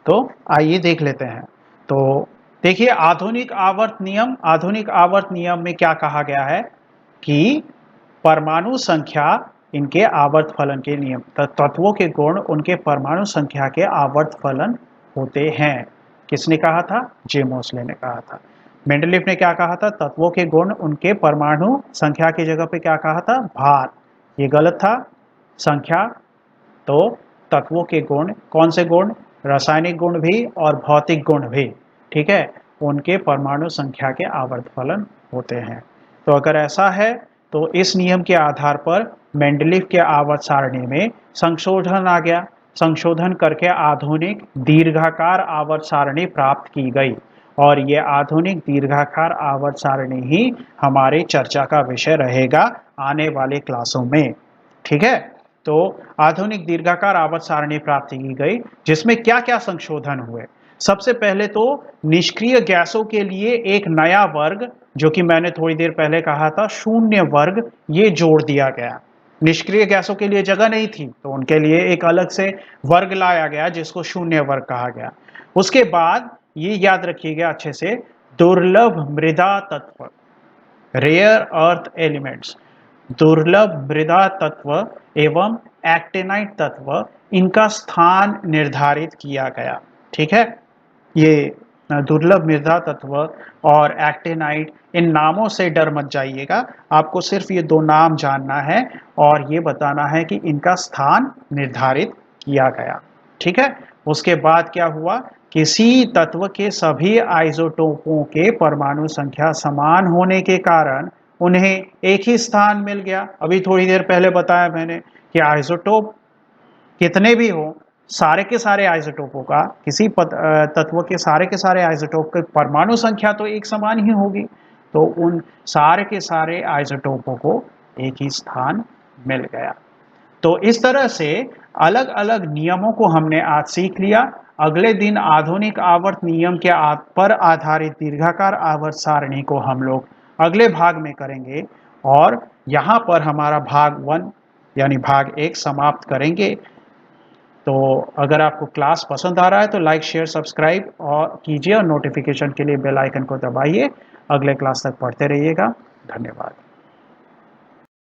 तो आइए देख लेते हैं। तो देखिए आधुनिक आवर्त नियम, आधुनिक आवर्त नियम में क्या कहा गया है कि परमाणु संख्या इनके आवर्त फलन के नियम, तत्वों के गुण उनके परमाणु संख्या के आवर्त फलन होते हैं। किसने कहा था? जे मोसले ने कहा था। मेंडलीफ ने क्या कहा था? तत्वों के गुण उनके परमाणु संख्या की जगह पे क्या कहा था? भार। ये गलत था। संख्या। तो तत्वों के गुण, कौन से गुण? रासायनिक गुण भी और भौतिक गुण भी। ठीक है। उनके परमाणु संख्या के आवर्त फलन होते हैं। तो अगर ऐसा है तो इस नियम के आधार पर मेंडलीफ के आवर्त सारणी में संशोधन आ गया। संशोधन करके आधुनिक दीर्घाकार आवर्त सारणी प्राप्त की गई और ये आधुनिक दीर्घाकार आवर्त सारणी ही हमारी चर्चा का विषय रहेगा आने वाले क्लासों में। ठीक है। तो आधुनिक दीर्घाकार आवर्त सारणी प्राप्त की गई, जिसमें क्या क्या संशोधन हुए। सबसे पहले तो निष्क्रिय गैसों के लिए एक नया वर्ग, जो कि मैंने थोड़ी देर पहले कहा था, शून्य वर्ग, ये जोड़ दिया गया। निष्क्रिय गैसों के लिए जगह नहीं थी तो उनके लिए एक अलग से वर्ग लाया गया जिसको शून्य वर्ग कहा गया। उसके बाद ये याद रखिएगा अच्छे से, दुर्लभ मृदा तत्व, रेयर अर्थ एलिमेंट्स, दुर्लभ मृदा तत्व एवं एक्टिनाइट तत्व, इनका स्थान निर्धारित किया गया। ठीक है, ये दुर्लभ मृदा तत्व और एक्टिनाइट, इन नामों से डर मत जाइएगा, आपको सिर्फ ये दो नाम जानना है और ये बताना है कि इनका स्थान निर्धारित किया गया। ठीक है, उसके बाद क्या हुआ, किसी तत्व के सभी आइसोटोपों के परमाणु संख्या समान होने के कारण उन्हें एक ही स्थान मिल गया। अभी थोड़ी देर पहले बताया मैंने कि आइसोटोप कितने भी हो, सारे के सारे आइसोटोपों का, किसी तत्व के सारे आइसोटोप की परमाणु संख्या तो एक समान ही होगी, तो उन सारे के सारे आइसोटोपों को एक ही स्थान मिल गया। तो इस तरह से अलग अलग नियमों को हमने आज सीख लिया। अगले दिन आधुनिक आवर्त नियम के पर आधारित दीर्घाकार आवर्त सारणी को हम लोग अगले भाग में करेंगे और यहाँ पर हमारा भाग 1 यानी भाग 1 समाप्त करेंगे। तो अगर आपको क्लास पसंद आ रहा है तो लाइक शेयर सब्सक्राइब और कीजिए और नोटिफिकेशन के लिए बेल आइकन को दबाइए। अगले क्लास तक पढ़ते रहिएगा। धन्यवाद।